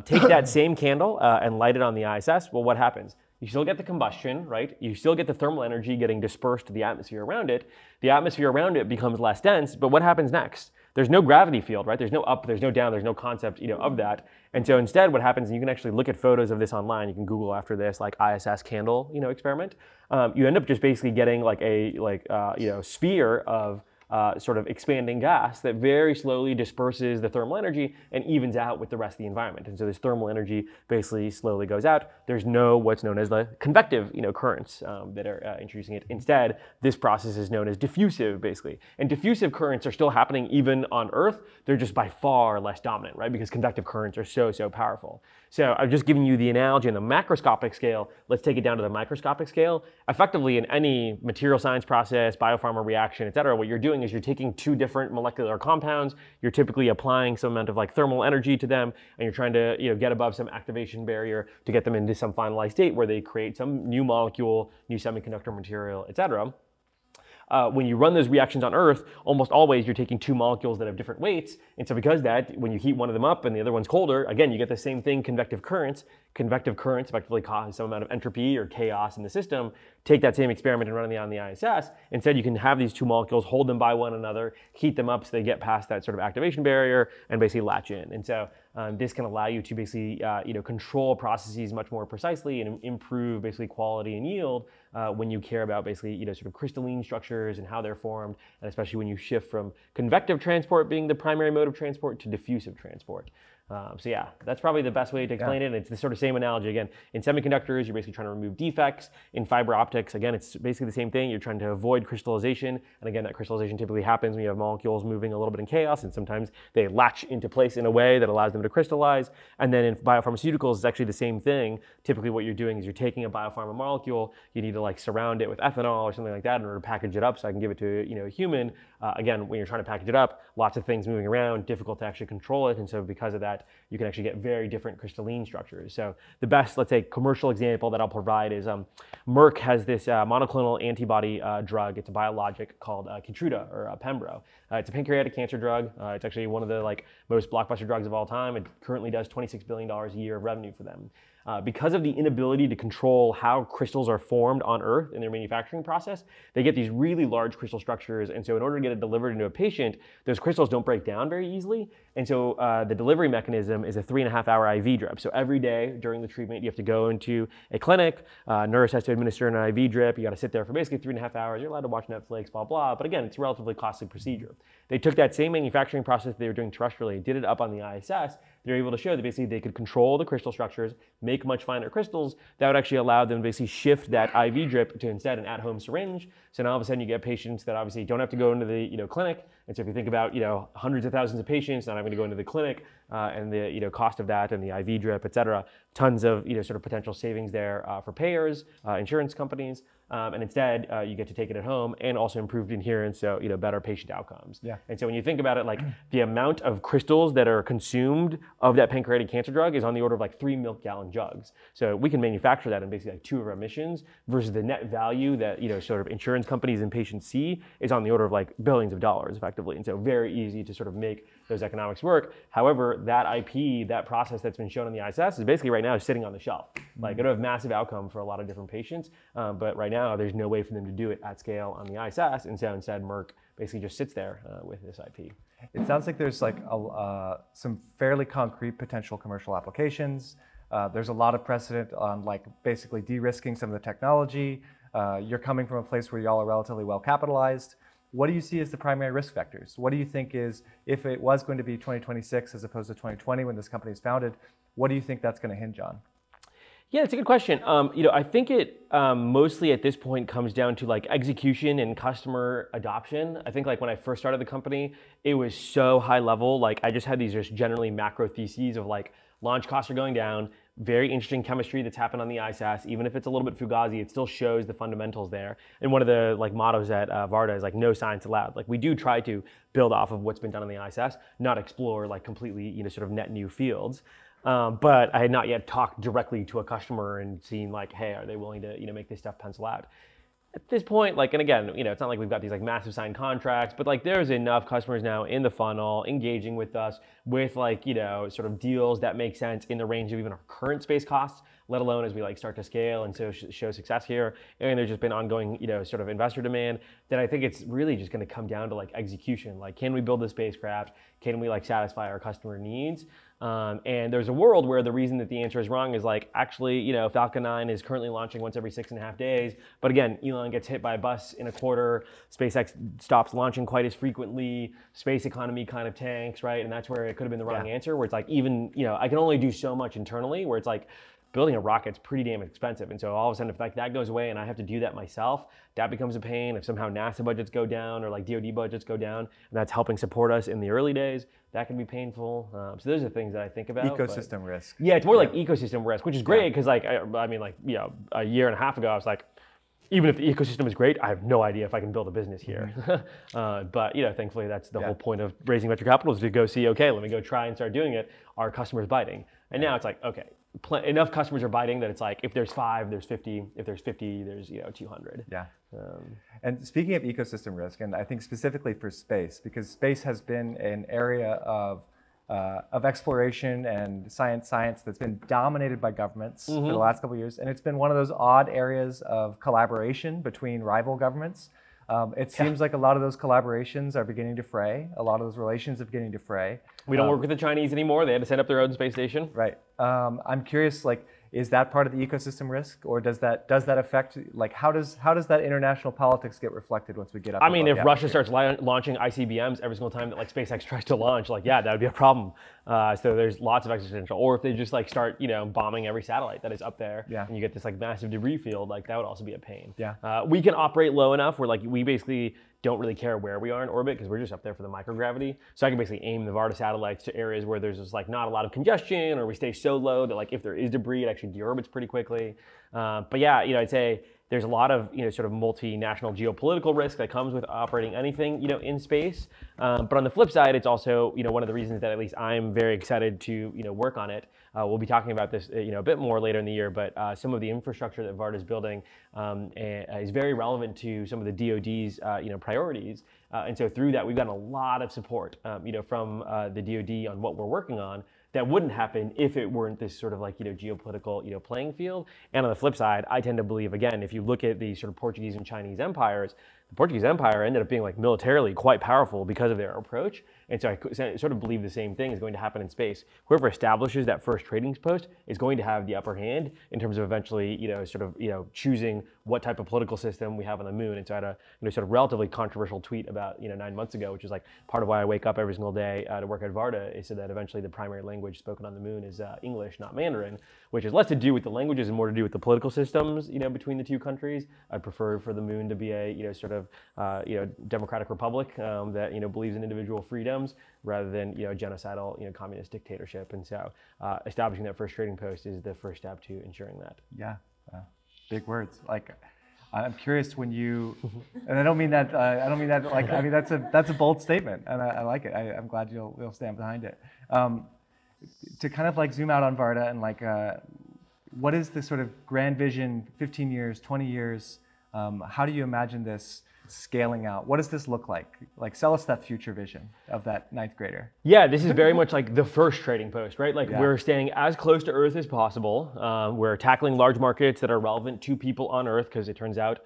Take that same candle and light it on the ISS. Well, what happens? You still get the combustion, right? You still get the thermal energy getting dispersed to the atmosphere around it. The atmosphere around it becomes less dense, but what happens next? There's no gravity field, right? There's no up, there's no down, there's no concept, of that. And so instead what happens, and you can actually look at photos of this online, you can Google after this, like ISS candle, experiment. You end up just basically getting like a sphere of sort of expanding gas that very slowly disperses the thermal energy and evens out with the rest of the environment. And so this thermal energy basically slowly goes out. There's no what's known as the convective currents that are introducing it. Instead, this process is known as diffusive, basically. And diffusive currents are still happening even on Earth. They're just by far less dominant, right? Because convective currents are so powerful. So I've just given you the analogy on the macroscopic scale. Let's take it down to the microscopic scale. Effectively, in any material science process, biopharma reaction, et cetera, what you're doing is you're taking 2 different molecular compounds. You're typically applying some amount of like thermal energy to them, and you're trying to get above some activation barrier to get them into some finalized state where they create some new molecule, new semiconductor material, et cetera. When you run those reactions on Earth, almost always you're taking 2 molecules that have different weights. And so because that, when you heat one of them up and the other one's colder, again, you get the same thing, convective currents. Convective currents effectively cause some amount of entropy or chaos in the system. Take that same experiment and run it on the ISS. Instead, you can have these 2 molecules, hold them by one another, heat them up so they get past that sort of activation barrier and basically latch in. And so this can allow you to basically control processes much more precisely and improve basically quality and yield when you care about basically sort of crystalline structures and how they're formed, and especially when you shift from convective transport being the primary mode of transport to diffusive transport. So yeah, that's probably the best way to explain it. It's the sort of same analogy. Again, in semiconductors, you're basically trying to remove defects. In fiber optics, again, it's basically the same thing. You're trying to avoid crystallization. And again, that crystallization typically happens when you have molecules moving a little bit in chaos, and sometimes they latch into place in a way that allows them to crystallize. And then in biopharmaceuticals, it's actually the same thing. Typically what you're doing is you're taking a biopharma molecule, you need to like surround it with ethanol or something like that in order to package it up so I can give it to a human. Again, when you're trying to package it up, lots of things moving around, difficult to actually control it. And so because of that, you can actually get very different crystalline structures. So the best, let's say, commercial example that I'll provide is Merck has this monoclonal antibody drug. It's a biologic called Keytruda or Pembro. It's a pancreatic cancer drug. It's actually one of the most blockbuster drugs of all time. It currently does $26 billion a year of revenue for them. Because of the inability to control how crystals are formed on Earth in their manufacturing process, they get these really large crystal structures. And so in order to get it delivered into a patient, those crystals don't break down very easily. And so the delivery mechanism is a 3.5-hour IV drip. So every day during the treatment, you have to go into a clinic, nurse has to administer an IV drip. You got to sit there for basically 3.5 hours. You're allowed to watch Netflix, blah, blah. But again, it's a relatively costly procedure. They took that same manufacturing process they were doing terrestrially, did it up on the ISS. They're able to show that basically they could control the crystal structures, make much finer crystals that would actually allow them to basically shift that IV drip to instead an at-home syringe. So now all of a sudden you get patients that obviously don't have to go into the clinic. And so if you think about hundreds of thousands of patients not having to go into the clinic and the cost of that and the IV drip, et cetera, tons of sort of potential savings there for payers, insurance companies. And instead, you get to take it at home and also improved adherence, so better patient outcomes. Yeah. And so when you think about it, like the amount of crystals that are consumed of that pancreatic cancer drug is on the order of like 3 milk-gallon jugs. So we can manufacture that in basically like 2 of our emissions versus the net value that sort of insurance companies and patients see is on the order of like billions of dollars effectively. And so very easy to sort of make those economics work. However, that IP, that process that's been shown on the ISS is basically right now sitting on the shelf. Like it'll have massive outcome for a lot of different patients, but right now there's no way for them to do it at scale on the ISS, and so instead Merck basically just sits there with this IP. It sounds like there's like some fairly concrete potential commercial applications. There's a lot of precedent on like basically de-risking some of the technology. You're coming from a place where y'all are relatively well capitalized. What do you see as the primary risk factors? What do you think is, if it was going to be 2026 as opposed to 2020 when this company is founded, what do you think that's going to hinge on? Yeah, it's a good question. I think it mostly at this point comes down to like execution and customer adoption. I think like when I first started the company, it was so high level. Like I just had these just generally macro theses of like launch costs are going down, very interesting chemistry that's happened on the ISS. Even if it's a little bit fugazi, it still shows the fundamentals there. And one of the like mottos at Varda is like no science allowed. Like we do try to build off of what's been done on the ISS, not explore like completely sort of net new fields. But I had not yet talked directly to a customer and seen like, hey, are they willing to make this stuff pencil out? At this point, like, and again, it's not like we've got these like massive signed contracts, but like there's enough customers now in the funnel engaging with us with like, sort of deals that make sense in the range of even our current space costs, let alone as we like start to scale and so show success here. And there's just been ongoing, sort of investor demand that I think it's really just going to come down to like execution. Like, can we build the spacecraft? Can we like satisfy our customer needs? And there's a world where the reason that the answer is wrong is like, actually, Falcon 9 is currently launching once every 6.5 days. But again, Elon gets hit by a bus in a quarter. SpaceX stops launching quite as frequently. Space economy kind of tanks, right? And that's where it could have been the wrong answer, where it's like, even, I can only do so much internally, where it's like, building a rocket's pretty damn expensive. And so all of a sudden, if like that goes away and I have to do that myself, that becomes a pain. If somehow NASA budgets go down or like DoD budgets go down, and that's helping support us in the early days, that can be painful. So those are things that I think about. Ecosystem risk. Yeah, it's more like ecosystem risk, which is great because like, I mean like, a year and a half ago, I was like, even if the ecosystem is great, I have no idea if I can build a business here. But thankfully that's the whole point of raising venture capital, is to go see, okay, let me go try and start doing it. Are customers biting? And now it's like, okay, enough customers are biting that it's like, if there's 5, there's 50. If there's 50, there's 200. Yeah. And speaking of ecosystem risk, and I think specifically for space, because space has been an area of exploration and science that's been dominated by governments for the last couple of years, and it's been one of those odd areas of collaboration between rival governments. It seems like a lot of those collaborations are beginning to fray. A lot of those relations are beginning to fray. We don't work with the Chinese anymore. They had to set up their own space station. Right. I'm curious, like, is that part of the ecosystem risk, or does that affect, like, how does that international politics get reflected once we get up? I mean, if Russia starts launching ICBMs every single time that like SpaceX tries to launch, like, yeah, that would be a problem. So there's lots of existential. Or if they just like start, bombing every satellite that is up there, and you get this like massive debris field, like that would also be a pain. Yeah. We can operate low enough where like we basically don't really care where we are in orbit because we're just up there for the microgravity. So I can basically aim the Varda satellites to areas where there's just like not a lot of congestion, or we stay so low that like if there is debris, it actually deorbits pretty quickly. But yeah, I'd say there's a lot of sort of multinational geopolitical risk that comes with operating anything in space. But on the flip side, it's also one of the reasons that at least I'm very excited to work on it. We'll be talking about this a bit more later in the year, but some of the infrastructure that Varda is building is very relevant to some of the DoD's priorities. And so through that, we've gotten a lot of support from the DoD on what we're working on that wouldn't happen if it weren't this sort of like, geopolitical, playing field. And on the flip side, I tend to believe, again, if you look at the sort of Portuguese and Chinese empires, the Portuguese Empire ended up being like militarily quite powerful because of their approach. And so I sort of believe the same thing is going to happen in space. Whoever establishes that first trading post is going to have the upper hand in terms of eventually, choosing what type of political system we have on the moon. And so I had a sort of relatively controversial tweet about 9 months ago, which is like part of why I wake up every single day to work at Varda, is so that eventually the primary language spoken on the moon is English, not Mandarin, which is less to do with the languages and more to do with the political systems, between the two countries. I prefer for the moon to be a democratic republic that believes in individual freedoms rather than a genocidal communist dictatorship. And so establishing that first trading post is the first step to ensuring that. Yeah, big words. Like, I'm curious when you, and I don't mean that like, I mean that's a bold statement, and I like it. I'm glad you'll stand behind it. To kind of like zoom out on Varda and like, what is the sort of grand vision, 15 years, 20 years? How do you imagine this scaling out? What does this look like? Like, sell us that future vision of that 9th grader. Yeah, this is very much like the first trading post, right? Like, we're staying as close to Earth as possible. We're tackling large markets that are relevant to people on Earth, because it turns out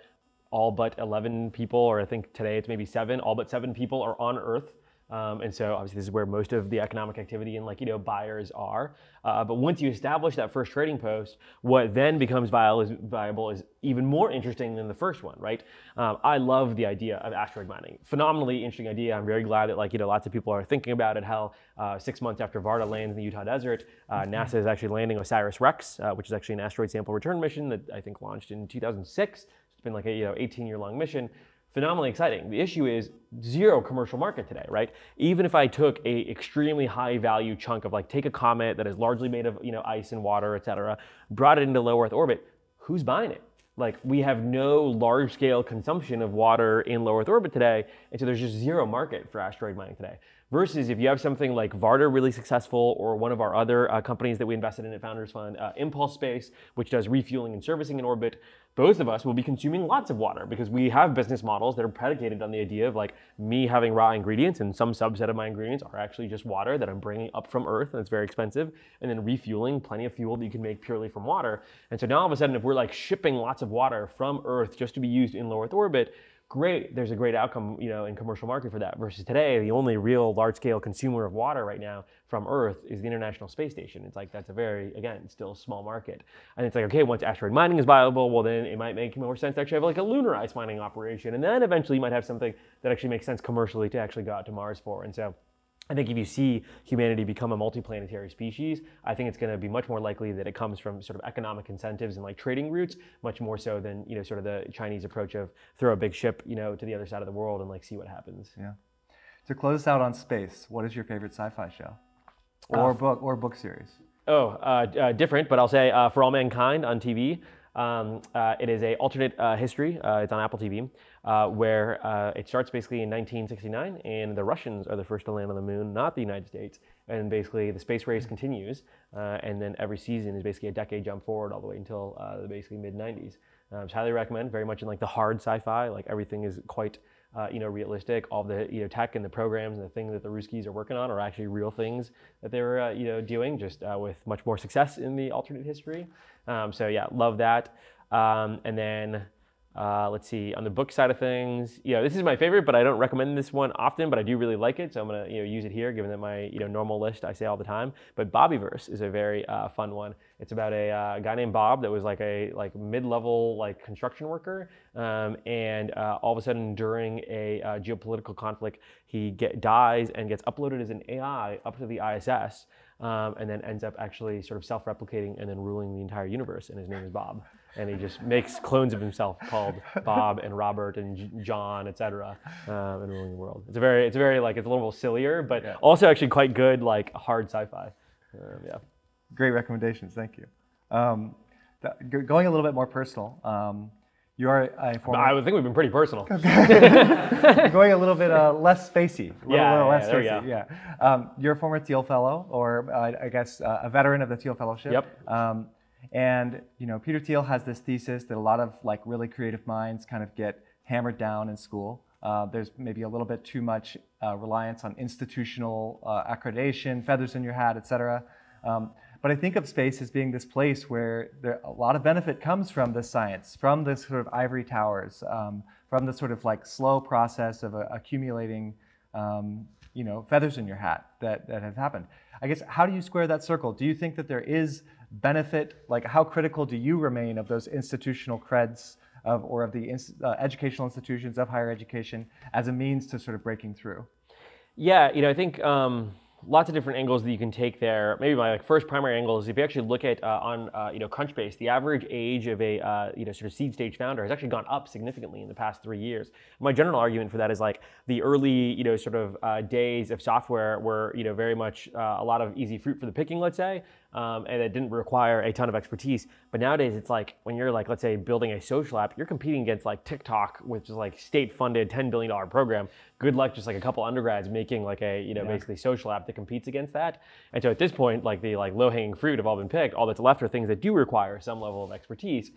all but 11 people, or I think today it's maybe 7, all but 7 people are on Earth. And so obviously this is where most of the economic activity and buyers are. But once you establish that first trading post, what then becomes viable is even more interesting than the first one, right? I love the idea of asteroid mining. Phenomenally interesting idea. I'm very glad that lots of people are thinking about it. Hell, 6 months after Varda lands in the Utah desert, NASA is actually landing OSIRIS-REx, which is actually an asteroid sample return mission that I think launched in 2006. It's been like a 18-year-long mission. Phenomenally exciting. The issue is zero commercial market today, right? Even if I took a extremely high value chunk of take a comet that is largely made of ice and water, et cetera, brought it into low Earth orbit, who's buying it? Like, we have no large scale consumption of water in low Earth orbit today, and so there's just zero market for asteroid mining today. Versus if you have something like Varda really successful, or one of our other companies that we invested in at Founders Fund, Impulse Space, which does refueling and servicing in orbit, both of us will be consuming lots of water because we have business models that are predicated on the idea of me having raw ingredients, and some subset of my ingredients are actually just water that I'm bringing up from Earth, and it's very expensive, and then refueling plenty of fuel that you can make purely from water. And so now all of a sudden, if we're shipping lots of water from Earth just to be used in low Earth orbit, great, there's a great outcome, in commercial market for that. Versus today, the only real large-scale consumer of water right now from Earth is the International Space Station. It's that's a very, again, still small market. And it's okay, once asteroid mining is viable, well then it might make more sense to actually have a lunar ice mining operation. And then eventually you might have something that actually makes sense commercially to actually go out to Mars for. And so I think if you see humanity become a multiplanetary species, I think it's going to be much more likely that it comes from sort of economic incentives and trading routes, much more so than sort of the Chinese approach of throw a big ship to the other side of the world and see what happens. Yeah. To close us out on space, what is your favorite sci-fi show, or book series? Different, but I'll say For All Mankind on TV. It is a alternate history. It's on Apple TV, where it starts basically in 1969, and the Russians are the first to land on the moon, not the United States. And basically the space race continues, and then every season is basically a decade jump forward all the way until the basically mid-90s. So highly recommend, very much in the hard sci-fi, everything is quite realistic. All the tech and the programs and the things that the Ruskies are working on are actually real things that they were doing, just with much more success in the alternate history. So yeah, love that. And then let's see, on the book side of things, this is my favorite, but I don't recommend this one often, but I do really like it, so I'm gonna use it here, given that my normal list I say all the time. But Bobbyverse is a very fun one. It's about a guy named Bob that was a mid-level construction worker, and all of a sudden during a geopolitical conflict, he dies and gets uploaded as an AI up to the ISS. And then ends up actually sort of self-replicating and then ruling the entire universe, and his name is Bob. And he just makes clones of himself called Bob and Robert and John, etc., and ruling the world. It's a very it's a little sillier, but also actually quite good, hard sci-fi. Yeah. Great recommendations, thank you. Going a little bit more personal, you are a former... I would think we've been pretty personal. Going a little bit less spacey. Less spacey. Yeah. You're a former Thiel Fellow, or I guess a veteran of the Thiel Fellowship. Yep. And Peter Thiel has this thesis that a lot of really creative minds kind of get hammered down in school. There's maybe a little bit too much reliance on institutional accreditation, feathers in your hat, et cetera. But I think of space as being this place where a lot of benefit comes from this science, from this sort of ivory towers, from the sort of like slow process of accumulating feathers in your hat that have happened. I guess, how do you square that circle? Do you think that there is benefit? Like, how critical do you remain of those institutional creds or of the educational institutions of higher education as a means to sort of breaking through? Yeah, I think lots of different angles that you can take there. Maybe my first primary angle is if you actually look at on Crunchbase, the average age of a sort of seed stage founder has actually gone up significantly in the past 3 years. My general argument for that is like the early sort of days of software were very much a lot of easy fruit for the picking, let's say. And it didn't require a ton of expertise. But nowadays, it's like when you're like, let's say, building a social app, you're competing against like TikTok, which is like state-funded $10 billion program. Good luck just like a couple undergrads making like a basically social app that competes against that. And so at this point, like the low-hanging fruit have all been picked. All that's left are things that do require some level of expertise.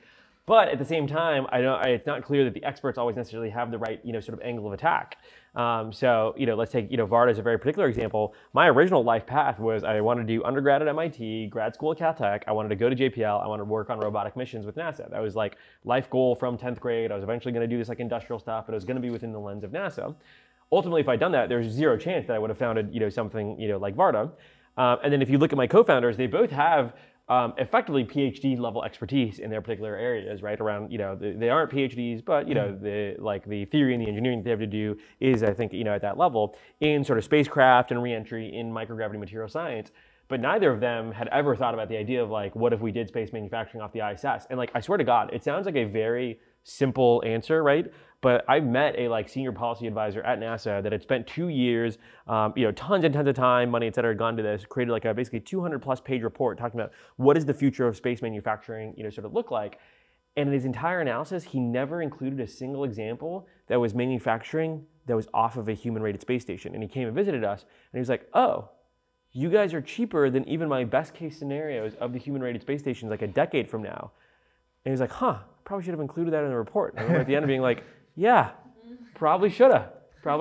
But at the same time, it's not clear that the experts always necessarily have the right sort of angle of attack. So let's take Varda as a very particular example. My original life path was I wanted to do undergrad at MIT, grad school at Caltech. I wanted to go to JPL. I wanted to work on robotic missions with NASA. That was like life goal from 10th grade. I was eventually going to do this like industrial stuff, but it was going to be within the lens of NASA. Ultimately, if I'd done that, there's zero chance that I would have founded something like Varda. And then if you look at my co-founders, they both have effectively PhD level expertise in their particular areas, right? Around, they aren't PhDs, but the theory and the engineering that they have to do is, I think, at that level in sort of spacecraft and reentry in microgravity material science. But neither of them had ever thought about the idea of like, what if we did space manufacturing off the ISS? And like, I swear to God, it sounds like a very simple answer, right? But I met a senior policy advisor at NASA that had spent 2 years, tons and tons of time, money, et cetera, had gone to this, created like a basically 200+ page report talking about what does the future of space manufacturing, sort of look like. And in his entire analysis, he never included a single example that was manufacturing that was off of a human-rated space station. And he came and visited us, and he was like, oh, you guys are cheaper than even my best case scenarios of the human-rated space stations like a decade from now. And he was like, huh, probably should have included that in the report. And I remember at the end being like, yeah, probably shoulda. So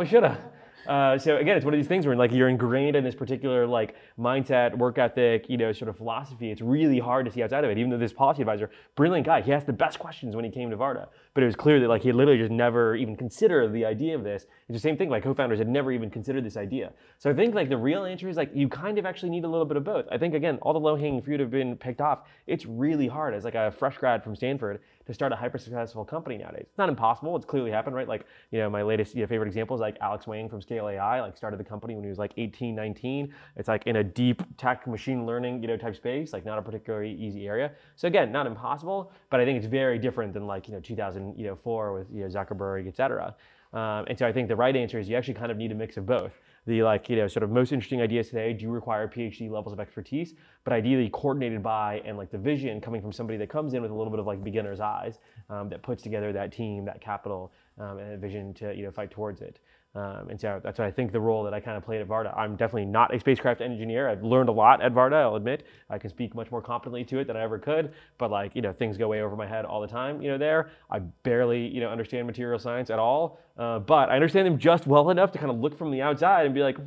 again, it's one of these things where like you're ingrained in this particular like mindset, work ethic, sort of philosophy. It's really hard to see outside of it. Even though this policy advisor, brilliant guy, he asked the best questions when he came to Varda. But it was clear that like he had literally just never even considered the idea of this. It's the same thing, like co-founders had never even considered this idea. So I think like the real answer is like you kind of actually need a little bit of both. I think again, all the low-hanging fruit have been picked off. It's really hard as like a fresh grad from Stanford to start a hyper-successful company nowadays. It's not impossible. It's clearly happened, right? Like, my latest favorite example is like Alex Wang from Scale AI, like started the company when he was like 18, 19. It's like in a deep tech machine learning, type space, like not a particularly easy area. So again, not impossible, but I think it's very different than like, 2004 with Zuckerberg, et cetera. And so I think the right answer is you actually kind of need a mix of both. The sort of most interesting ideas today do require PhD levels of expertise, but ideally coordinated by and like the vision coming from somebody that comes in with a little bit of like beginner's eyes that puts together that team, that capital, and a vision to fight towards it. And so that's what I think the role that I kind of played at Varda. I'm definitely not a spacecraft engineer. I've learned a lot at Varda, I'll admit. I can speak much more competently to it than I ever could, but like, things go way over my head all the time, there. I barely, understand material science at all, but I understand them just well enough to kind of look from the outside and be like,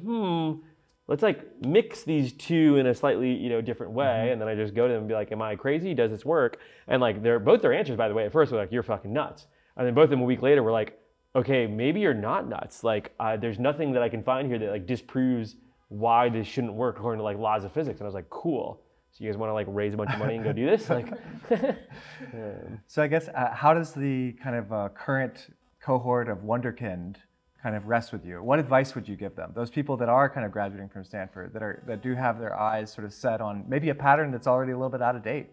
let's like mix these two in a slightly, different way. And then I just go to them and be like, am I crazy? Does this work? And like both their answers, by the way, at first were like, you're fucking nuts. And then both of them a week later were like, okay, maybe you're not nuts. Like, there's nothing that I can find here that like disproves why this shouldn't work according to like laws of physics. And I was like, cool. So you guys want to like raise a bunch of money and go do this? Like, So I guess how does the kind of current cohort of wonderkind kind of rest with you? What advice would you give them? Those people that are kind of graduating from Stanford, that do have their eyes sort of set on maybe a pattern that's already a little bit out of date.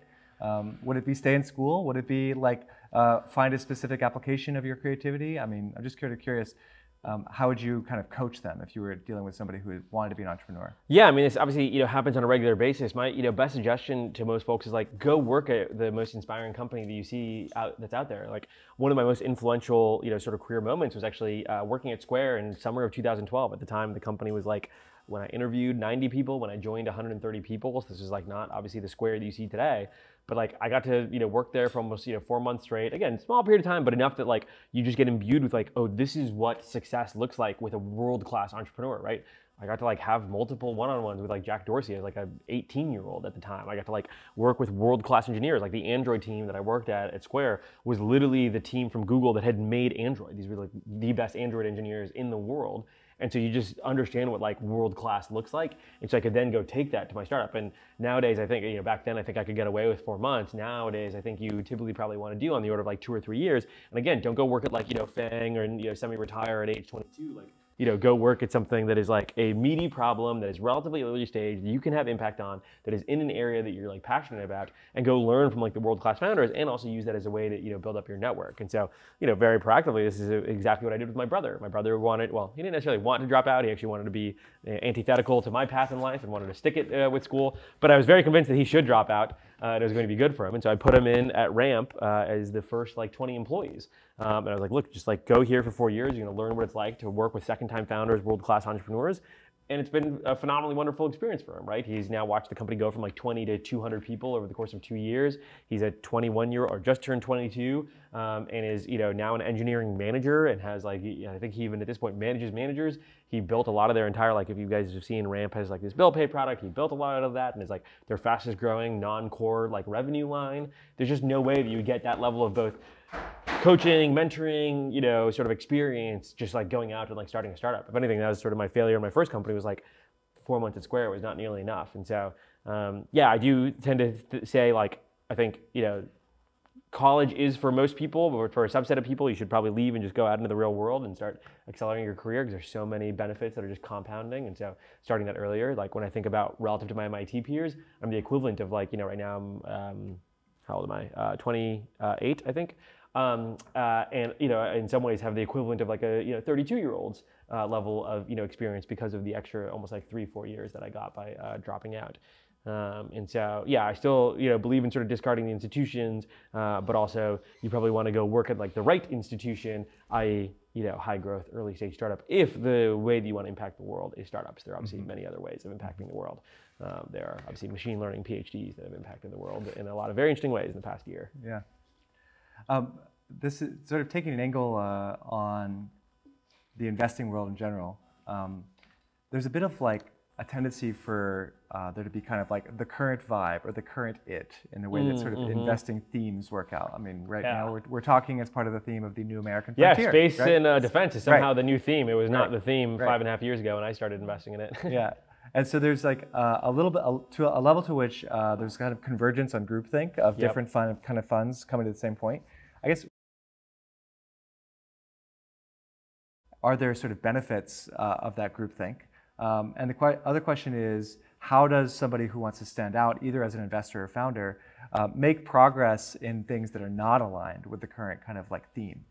Would it be stay in school? Would it be like find a specific application of your creativity? I mean, I'm just kind of curious, how would you kind of coach them if you were dealing with somebody who wanted to be an entrepreneur? Yeah, I mean, this obviously happens on a regular basis. My best suggestion to most folks is like go work at the most inspiring company that you see that's out there. Like one of my most influential sort of career moments was actually working at Square in summer of 2012. At the time, the company was like, when I interviewed 90 people, when I joined 130 people. So this is like not obviously the Square that you see today. but like I got to work there for almost 4 months straight. Again, small period of time, but enough that like you just get imbued with like, oh, this is what success looks like with a world-class entrepreneur, right? I got to like have multiple one-on-ones with like Jack Dorsey as like a 18-year-old at the time. I got to like work with world-class engineers. Like the Android team that I worked at Square was literally the team from Google that had made Android. These were like the best Android engineers in the world. And so you just understand what like world-class looks like. And so I could then go take that to my startup. And nowadays I think, back then I think I could get away with 4 months. Nowadays I think you typically probably want to do on the order of like 2 or 3 years. And again, don't go work at like, FANG or semi-retire at age 22. Like, go work at something that is like a meaty problem that is relatively early stage that you can have impact on, that is in an area that you're like passionate about, and go learn from like the world-class founders, and also use that as a way to build up your network. And so, very proactively, this is exactly what I did with my brother. My brother wanted, well, he didn't necessarily want to drop out. He actually wanted to be antithetical to my path in life and wanted to stick it with school. But I was very convinced that he should drop out. It was going to be good for him. And so I put him in at Ramp as the first like 20 employees. And I was like, look, just like go here for 4 years. You're going to learn what it's like to work with second-time founders, world-class entrepreneurs. And it's been a phenomenally wonderful experience for him, right? He's now watched the company go from like 20 to 200 people over the course of 2 years. He's a 21-year-old, or just turned 22, and is now an engineering manager, and has like, I think he even at this point manages managers. He built a lot of their entire, like if you guys have seen, Ramp has like this bill pay product. He built a lot of that, and is like their fastest growing non-core like revenue line. There's just no way that you would get that level of both coaching, mentoring, sort of experience, just like going out and like starting a startup. If anything, that was sort of my failure in my first company, was like 4 months at Square was not nearly enough. And so, I do tend to say like, I think, college is for most people, but for a subset of people, you should probably leave and just go out into the real world and start accelerating your career, because there's so many benefits that are just compounding. And so starting that earlier, like when I think about relative to my MIT peers, I'm the equivalent of like, right now I'm, how old am I? 28, I think. And in some ways have the equivalent of like a 32-year-old's level of experience, because of the extra almost like 3-4 years that I got by dropping out. And so I still believe in sort of discarding the institutions, but also you probably want to go work at like the right institution, i.e. high growth early stage startup, if the way that you want to impact the world is startups. There are obviously many other ways of impacting the world. There are obviously machine learning PhDs that have impacted the world in a lot of very interesting ways in the past year. Yeah. This is sort of taking an angle on the investing world in general. There's a bit of like a tendency for there to be kind of like the current vibe or the current it in the way that sort of investing themes work out. I mean, right now we're talking as part of the theme of the new American frontier. Yeah, space right? and defense is somehow the new theme. It was not the theme 5.5 years ago when I started investing in it. Yeah. And so there's like a little bit to a level to which there's kind of convergence on groupthink of different kind of funds coming to the same point. I guess, are there sort of benefits of that groupthink? And the other question is, how does somebody who wants to stand out, either as an investor or founder, make progress in things that are not aligned with the current kind of like theme?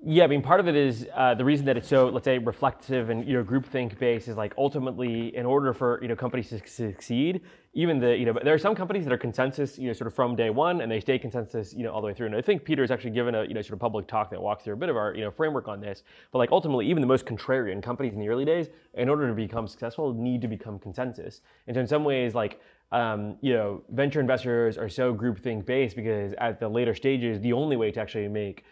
Yeah, I mean, part of it is the reason that it's so, let's say, reflective and groupthink based is like ultimately, in order for companies to succeed, even there are some companies that are consensus sort of from day one, and they stay consensus all the way through. And I think Peter's actually given a sort of public talk that walks through a bit of our framework on this. But like ultimately, even the most contrarian companies in the early days, in order to become successful, need to become consensus. And so in some ways, like venture investors are so groupthink based because at the later stages, the only way to actually make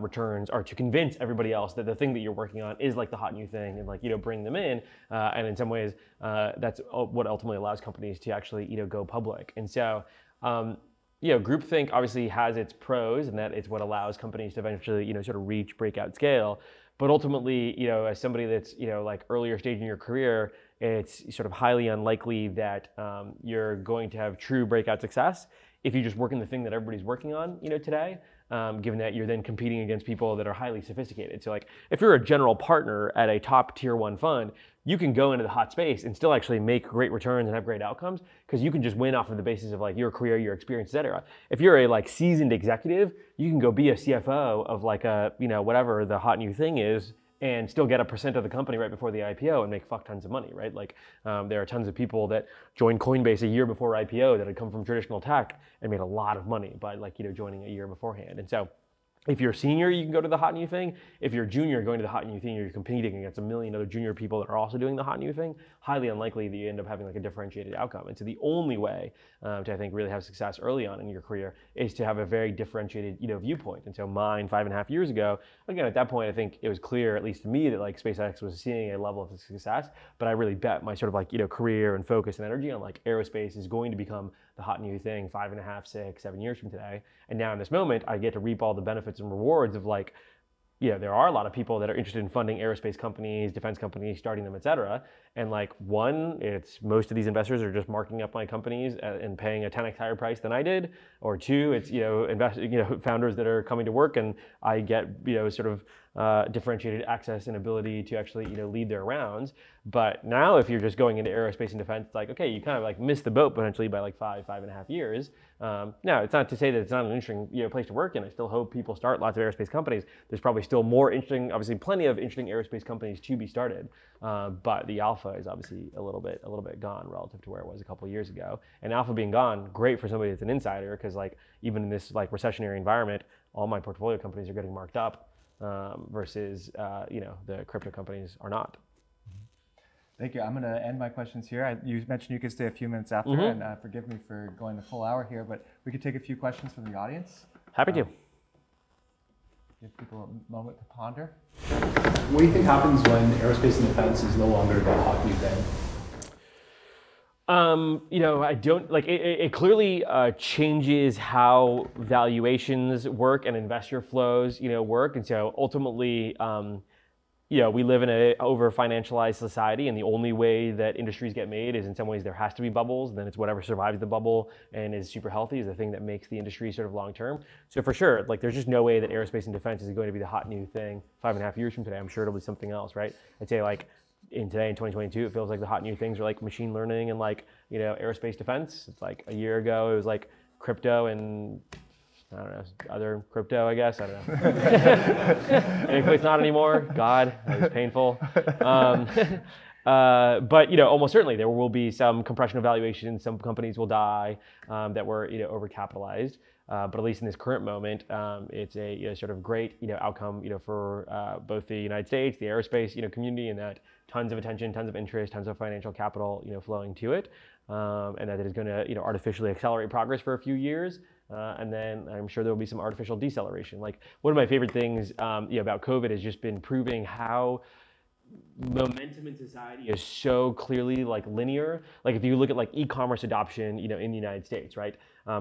returns are to convince everybody else that the thing that you're working on is like the hot new thing, and like bring them in, and in some ways that's what ultimately allows companies to actually go public. And so groupthink obviously has its pros, and that it's what allows companies to eventually sort of reach breakout scale. But ultimately, as somebody that's like earlier stage in your career, it's sort of highly unlikely that you're going to have true breakout success if you just work in the thing that everybody's working on today. Given that you're then competing against people that are highly sophisticated. So like if you're a general partner at a top tier 1 fund, you can go into the hot space and still actually make great returns and have great outcomes, because you can just win off of the basis of like your career, your experience, et cetera. If you're a like seasoned executive, you can go be a CFO of like a, whatever the hot new thing is, and still get a % of the company right before the IPO and make fuck tons of money, right? Like there are tons of people that joined Coinbase a year before IPO that had come from traditional tech and made a lot of money by like, joining a year beforehand. And so If you're a senior, you can go to the hot new thing. If you're a junior going to the hot new thing, you're competing against a million other junior people that are also doing the hot new thing. Highly unlikely that you end up having like a differentiated outcome. And so the only way to, I think, really have success early on in your career is to have a very differentiated, viewpoint. And so mine 5.5 years ago, again, at that point, I think it was clear, at least to me, that like SpaceX was seeing a level of success. But I really bet my sort of like, career and focus and energy on like aerospace is going to become the hot new thing 5.5, 6, 7 years from today. And now in this moment, I get to reap all the benefits and rewards of like, there are a lot of people that are interested in funding aerospace companies, defense companies, starting them, et cetera. And like one, it's most of these investors are just marking up my companies and paying a 10x higher price than I did. Or two, it's founders that are coming to work and I get sort of differentiated access and ability to actually lead their rounds. But now if you're just going into aerospace and defense, it's like, okay, you kind of like missed the boat potentially by like 5.5 years. Now it's not to say that it's not an interesting place to work in. I still hope people start lots of aerospace companies. There's probably still more interesting, obviously plenty of interesting aerospace companies to be started. But the alpha is obviously a little bit gone relative to where it was a couple of years ago. And alpha being gone, great for somebody that's an insider, because like even in this like recessionary environment, all my portfolio companies are getting marked up versus the crypto companies are not. Thank you. I'm going to end my questions here. You mentioned you could stay a few minutes after, and forgive me for going the full hour here, but we could take a few questions from the audience. Happy to. Give people a moment to ponder. What do you think happens when aerospace and defense is no longer the hot new thing? I don't like it clearly changes how valuations work and investor flows, work. And so ultimately, we live in a over-financialized society, and the only way that industries get made is in some ways there has to be bubbles, and then it's whatever survives the bubble and is super healthy is the thing that makes the industry sort of long-term. So for sure, like there's just no way that aerospace and defense is going to be the hot new thing 5.5 years from today. I'm sure it'll be something else, right? I'd say like in 2022, it feels like the hot new things are like machine learning and like, aerospace defense. It's like a year ago, it was like crypto and I don't know, other crypto, I guess. I don't know. It's not anymore. God, that was painful. But almost certainly there will be some compression of valuation. Some companies will die that were overcapitalized. But at least in this current moment, it's a sort of great outcome for both the United States, the aerospace community, and that tons of attention, tons of interest, tons of financial capital flowing to it, and that it is going to artificially accelerate progress for a few years. And then I'm sure there will be some artificial deceleration. Like one of my favorite things about COVID has just been proving how momentum in society is so clearly like linear. Like if you look at like e-commerce adoption, in the United States, right?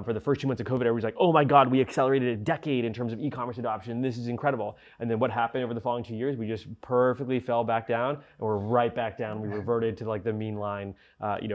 For the first 2 months of COVID, everybody's like, oh my God, we accelerated a decade in terms of e-commerce adoption. This is incredible. And then what happened over the following 2 years? We just perfectly fell back down, and we're right back down. We reverted to like the mean line,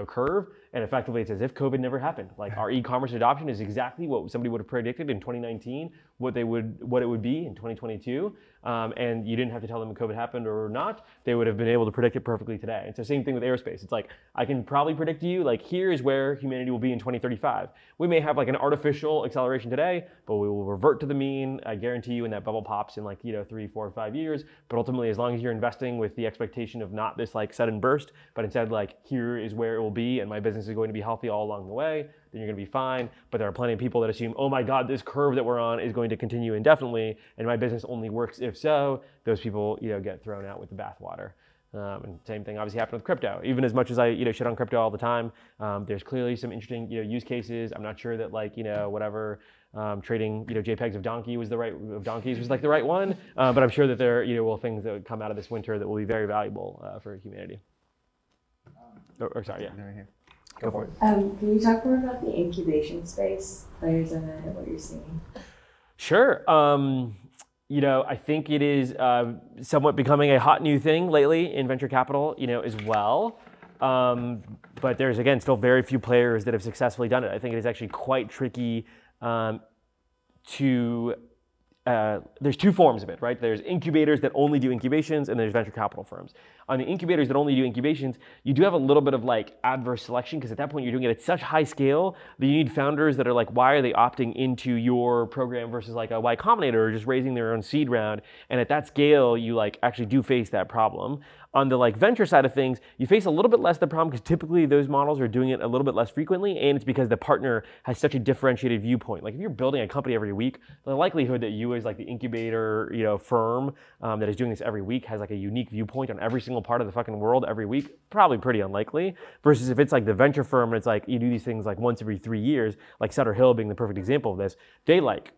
curve. And effectively, it's as if COVID never happened. Like our e-commerce adoption is exactly what somebody would have predicted in 2019, what it would be in 2022. And you didn't have to tell them COVID happened or not. They would have been able to predict it perfectly today. And so same thing with aerospace. It's like, I can probably predict to you, like here is where humanity will be in 2035. We may have like an artificial acceleration today, but we will revert to the mean. I guarantee you, when that bubble pops in like 3, 4, 5 years. But ultimately, as long as you're investing with the expectation of not this like sudden burst, but instead like here is where it will be, and my business is going to be healthy all along the way, then you're going to be fine. But there are plenty of people that assume, oh my God, this curve that we're on is going to continue indefinitely, and my business only works if so. Those people get thrown out with the bathwater. And same thing obviously happened with crypto. Even as much as I shit on crypto all the time, there's clearly some interesting use cases. I'm not sure that like whatever trading JPEGs of donkeys was like the right one, but I'm sure that there will things that would come out of this winter that will be very valuable for humanity. Sorry, yeah. Go for it. Can you talk more about the incubation space, players in it, and what you're seeing? Sure. I think it is somewhat becoming a hot new thing lately in venture capital, as well. But there's, again, still very few players that have successfully done it. I think it is actually quite tricky there's two forms of it, right? There's incubators that only do incubations, and there's venture capital firms. On the incubators that only do incubations, you do have a little bit of like adverse selection, because at that point you're doing it at such high scale that you need founders that are like, why are they opting into your program versus like a Y Combinator or just raising their own seed round? And at that scale, you like actually do face that problem. On the like venture side of things, you face a little bit less of the problem, because typically those models are doing it a little bit less frequently, and it's because the partner has such a differentiated viewpoint. Like if you're building a company every week, the likelihood that you is like the incubator, firm that is doing this every week has like a unique viewpoint on every single part of the fucking world every week, probably pretty unlikely. Versus if it's like the venture firm and it's like you do these things like once every 3 years, like Sutter Hill being the perfect example of this, they like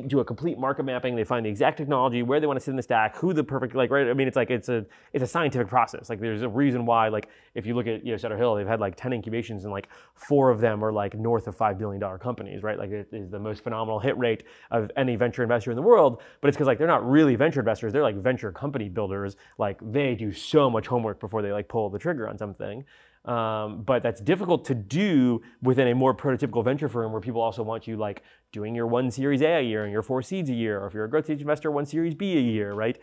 do a complete market mapping. They find the exact technology, where they want to sit in the stack, who the perfect, like, right? I mean, it's like it's a scientific process. Like there's a reason why, like if you look at Sutter Hill, they've had like 10 incubations and like 4 of them are like north of $5 billion companies, right? Like it is the most phenomenal hit rate of any venture investor in the world. But it's because like they're not really venture investors, they're like venture company builders. Like they do so much homework before they like pull the trigger on something. But that's difficult to do within a more prototypical venture firm where people also want you like doing your 1 Series A year and your 4 seeds a year, or if you're a growth stage investor, 1 Series B a year, right?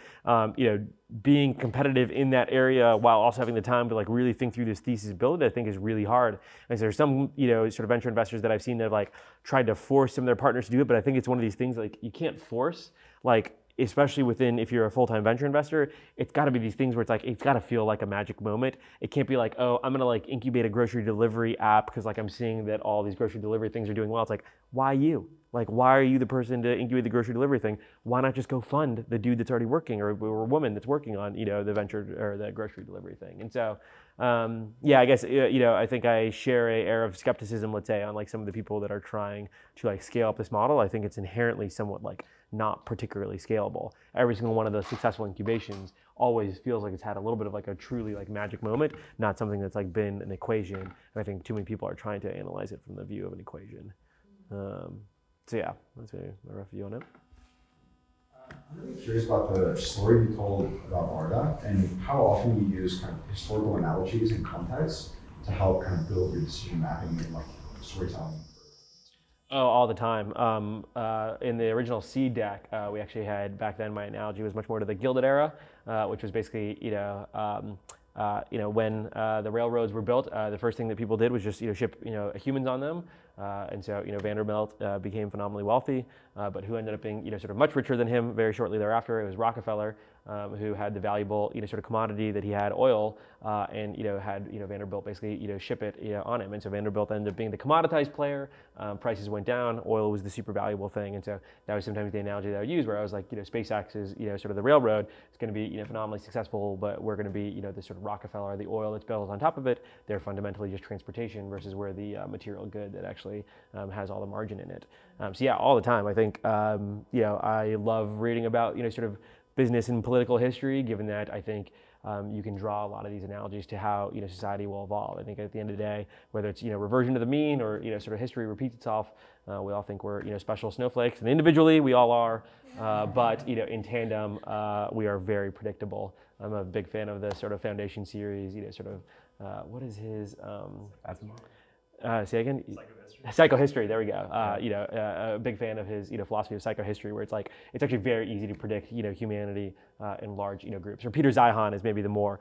Being competitive in that area while also having the time to like really think through this thesis build, I think is really hard. And so there's some, sort of venture investors that I've seen that have like tried to force some of their partners to do it, but I think it's one of these things like you can't force, like, especially within, if you're a full-time venture investor, it's got to be these things where it's like, it's got to feel like a magic moment. It can't be like, oh, I'm going to like incubate a grocery delivery app because like I'm seeing that all these grocery delivery things are doing well. It's like, why you? Like, why are you the person to incubate the grocery delivery thing? Why not just go fund the dude that's already working, or a woman that's working on, the venture or the grocery delivery thing? And so, I guess, I think I share an air of skepticism, let's say, on like some of the people that are trying to like scale up this model. I think it's inherently somewhat like not particularly scalable. Every single one of those successful incubations always feels like it's had a little bit of like a truly like magic moment, not something that's like been an equation. And I think too many people are trying to analyze it from the view of an equation. So yeah, that's a rough view on it. I'm really curious about the story you told about Varda and how often you use kind of historical analogies and context to help kind of build your decision mapping and like storytelling. Oh, all the time. In the original seed deck, we actually had, back then my analogy was much more to the Gilded Era, which was basically, when the railroads were built, the first thing that people did was just, ship, humans on them. And so, Vanderbilt became phenomenally wealthy, but who ended up being, sort of much richer than him very shortly thereafter? It was Rockefeller, who had the valuable, sort of commodity that he had, oil, and, had, Vanderbilt basically, ship it, on him. And so Vanderbilt ended up being the commoditized player. Prices went down. Oil was the super valuable thing. And so that was sometimes the analogy that I would use, where I was like, SpaceX is, sort of the railroad. It's going to be, phenomenally successful, but we're going to be, the sort of Rockefeller, the oil that's built on top of it. They're fundamentally just transportation versus where the material good that actually has all the margin in it. So yeah, all the time. I think, I love reading about, sort of business and political history, given that I think you can draw a lot of these analogies to how society will evolve. I think at the end of the day, whether it's reversion to the mean or sort of history repeats itself, we all think we're special snowflakes, and individually we all are, but in tandem we are very predictable. I'm a big fan of the sort of Foundation series. What is his? Say again. Psychohistory, there we go. A big fan of his, philosophy of psychohistory, where it's like, it's actually very easy to predict, humanity in large, groups. Or Peter Zeihan is maybe the more,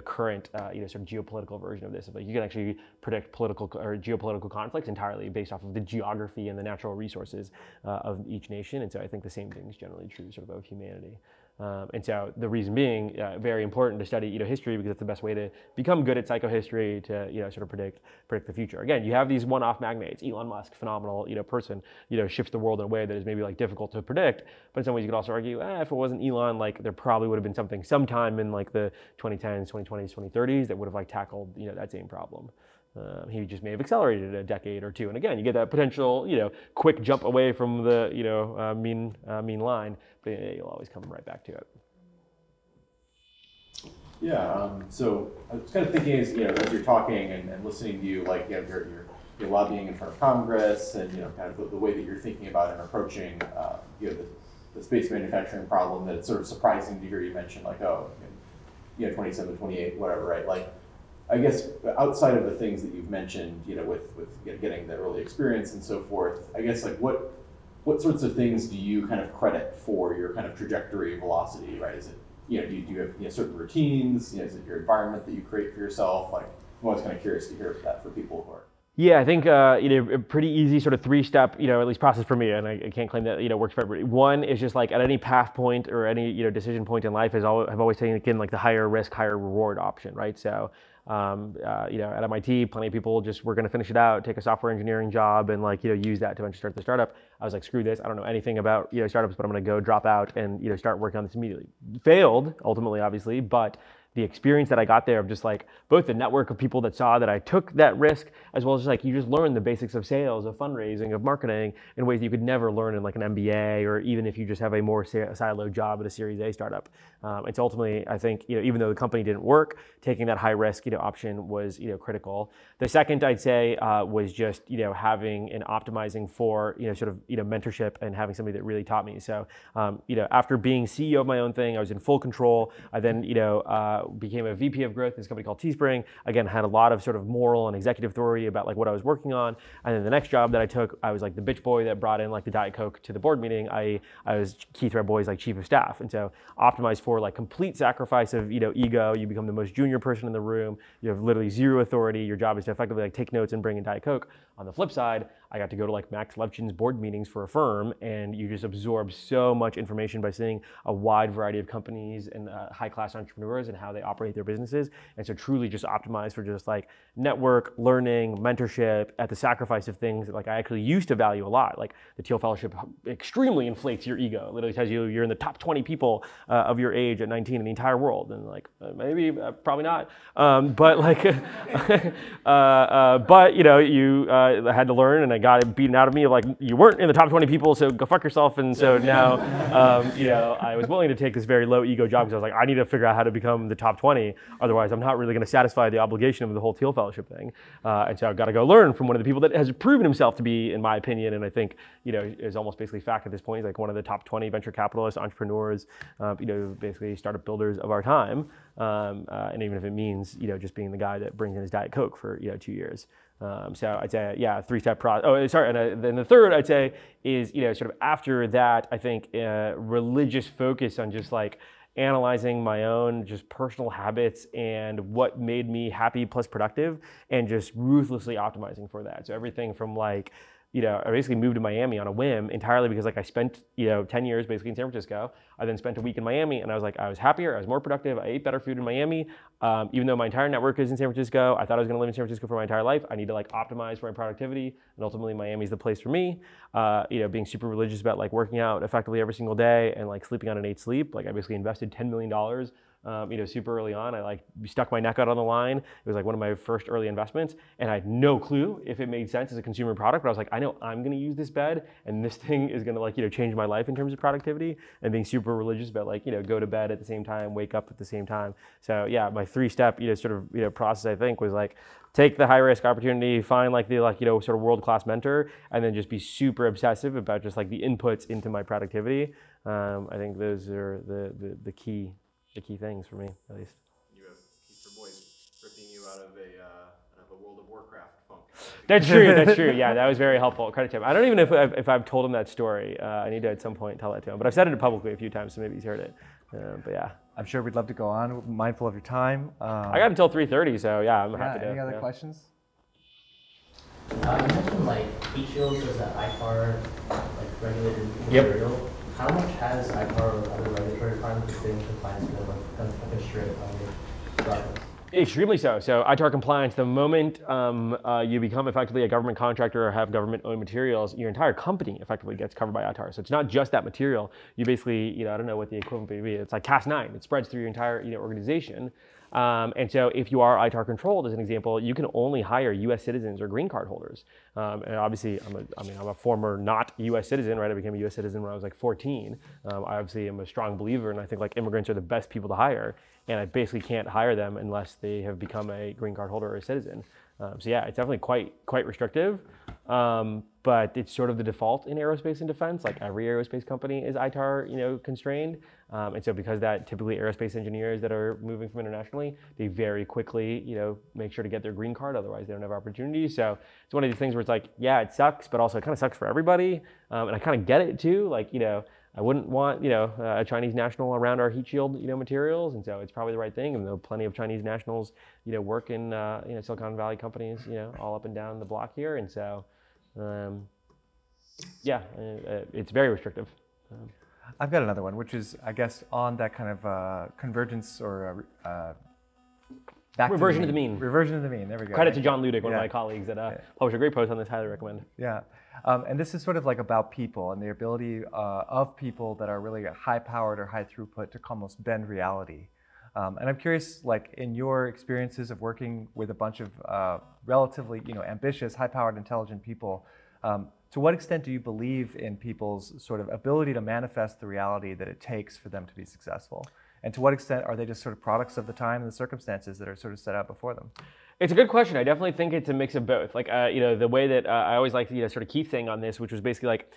current, sort of geopolitical version of this. Like you can actually predict political or geopolitical conflicts entirely based off of the geography and the natural resources of each nation. And so I think the same thing is generally true sort of humanity. And so the reason being, very important to study, history, because it's the best way to become good at psychohistory to, sort of predict the future. Again, you have these one-off magnates. Elon Musk, phenomenal, person, shifts the world in a way that is maybe like difficult to predict. But in some ways, you could also argue, if it wasn't Elon, like there probably would have been something sometime in like the 2010s, 2020s, 2030s that would have like tackled, that same problem. He just may have accelerated a decade or two. And again, you get that potential, quick jump away from the, mean line, but you'll always come right back to it. Yeah. So I was kind of thinking as you're talking and listening to you, like you're lobbying in front of Congress, and kind of the way that you're thinking about and approaching, the space manufacturing problem. That it's sort of surprising to hear you mention like, 27, 28, whatever, right? Like, I guess outside of the things that you've mentioned, with getting the early experience and so forth, I guess like what sorts of things do you kind of credit for your kind of trajectory velocity, right? Is it, do you have certain routines? Is it your environment that you create for yourself? Like, I'm always kind of curious to hear that for people who are. Yeah, I think a pretty easy sort of three-step, at least process for me, and I can't claim that works for everybody. One is just like at any path point or any decision point in life, I've always taken like the higher risk, higher reward option, right? So at MIT, plenty of people just were going to finish it out, take a software engineering job, and use that to eventually start the startup. I was like, screw this, I don't know anything about startups, but I'm going to go drop out and start working on this immediately. Failed ultimately, obviously, but the experience that I got there of just like both the network of people that saw that I took that risk, as well as just like you just learn the basics of sales, of fundraising, of marketing in ways that you could never learn in like an MBA, or even if you just have a more siloed job at a Series A startup. It's ultimately, I think, even though the company didn't work, taking that high risk, option was, critical. The second I'd say was just, having and optimizing for, sort of, mentorship and having somebody that really taught me. So, after being CEO of my own thing, I was in full control. I then, became a VP of growth in this company called Teespring. Again, had a lot of sort of moral and executive authority about like what I was working on. And then the next job that I took, I was like the bitch boy that brought in like the Diet Coke to the board meeting. I was Keith Red Boy's like chief of staff. And so optimized for like complete sacrifice of, ego. You become the most junior person in the room. You have literally zero authority. Your job is to effectively like take notes and bring in Diet Coke. On the flip side, I got to go to like Max Levchin's board meetings for a firm, and you just absorb so much information by seeing a wide variety of companies and high-class entrepreneurs and how they operate their businesses. And so truly just optimize for just like network, learning, mentorship at the sacrifice of things that like I actually used to value a lot. Like the Teal Fellowship extremely inflates your ego. It literally tells you you're in the top 20 people of your age at 19 in the entire world. And like, maybe, probably not. But like, but you had to learn, and I got it beaten out of me of like, you weren't in the top 20 people, so go fuck yourself. And so now, I was willing to take this very low ego job because I was like, I need to figure out how to become the top 20. Otherwise, I'm not really going to satisfy the obligation of the whole Teal Fellowship thing. And so I've got to go learn from one of the people that has proven himself to be, in my opinion, and I think, is almost basically fact at this point. He's like one of the top 20 venture capitalists, entrepreneurs, basically startup builders of our time. And even if it means, just being the guy that brings in his Diet Coke for, 2 years. So I'd say, yeah, three-step process. Oh, sorry. And then the third I'd say is, sort of after that, I think religious focus on just like analyzing my own just personal habits and what made me happy plus productive, and just ruthlessly optimizing for that. So everything from like, I basically moved to Miami on a whim entirely because like I spent, 10 years basically in San Francisco. I then spent a week in Miami, and I was like, I was happier, I was more productive, I ate better food in Miami. Even though my entire network is in San Francisco, I thought I was gonna live in San Francisco for my entire life. I need to like optimize for my productivity, and ultimately Miami's the place for me. Being super religious about like working out effectively every single day and like sleeping on an 8 sleep. Like I basically invested $10 million super early on. I like stuck my neck out on the line. It was like one of my first early investments, and I had no clue if it made sense as a consumer product, but I was like, I know I'm gonna use this bed, and this thing is gonna like, change my life in terms of productivity, and being super religious about like, go to bed at the same time, wake up at the same time. So yeah, my 3-step, process, I think, was like, take the high risk opportunity, find like the sort of world-class mentor, and then just be super obsessive about just like the inputs into my productivity. I think those are the key things for me, at least. You have Keith Red Boy ripping you out of a World of Warcraft funk. That's true. Yeah, that was very helpful. Credit to him. I don't even know if I've told him that story. I need to at some point tell that to him. But I've said it publicly a few times, so maybe he's heard it. But yeah. I'm sure we'd love to go on. We're mindful of your time. I got until 3:30, so yeah, I'm happy to. Any other questions? You mentioned like heat shields as an ITAR regulated material. Yep. How much has ITAR or other regulatory requirements been compliance been a constraint on your progress? Extremely so. So ITAR compliance, the moment you become effectively a government contractor or have government-owned materials, your entire company effectively gets covered by ITAR. So it's not just that material. You basically, I don't know what the equivalent would be. It's like Cas9. It spreads through your entire organization. And so if you are ITAR controlled, as an example, you can only hire US citizens or green card holders. And obviously, I'm a former not US citizen, right? I became a US citizen when I was like 14. I obviously am a strong believer, and I think like immigrants are the best people to hire. And I basically can't hire them unless they have become a green card holder or a citizen. So yeah, it's definitely quite restrictive. But it's sort of the default in aerospace and defense. Like every aerospace company is ITAR, constrained. And so because that, typically aerospace engineers that are moving from internationally, they very quickly, make sure to get their green card. Otherwise, they don't have opportunities. So it's one of these things where it's like, yeah, it sucks, but also it kind of sucks for everybody. And I kind of get it too. Like, I wouldn't want, a Chinese national around our heat shield, materials, and so it's probably the right thing. And though plenty of Chinese nationals, work in, Silicon Valley companies, all up and down the block here, and so, it's very restrictive. I've got another one, which is, I guess, on that kind of convergence or reversion to the mean. Reversion to the mean. There we go. Credit to John Ludick, one of my colleagues, that published a great post on this. Highly recommend. Yeah, and this is sort of like about people and the ability of people that are really high-powered or high throughput to almost bend reality. And I'm curious, like in your experiences of working with a bunch of relatively, ambitious, high-powered, intelligent people, to what extent do you believe in people's sort of ability to manifest the reality that it takes for them to be successful? And to what extent are they just sort of products of the time and the circumstances that are sort of set out before them? It's a good question. I definitely think it's a mix of both. Like, the way that I always like the sort of key thing on this, which was basically like,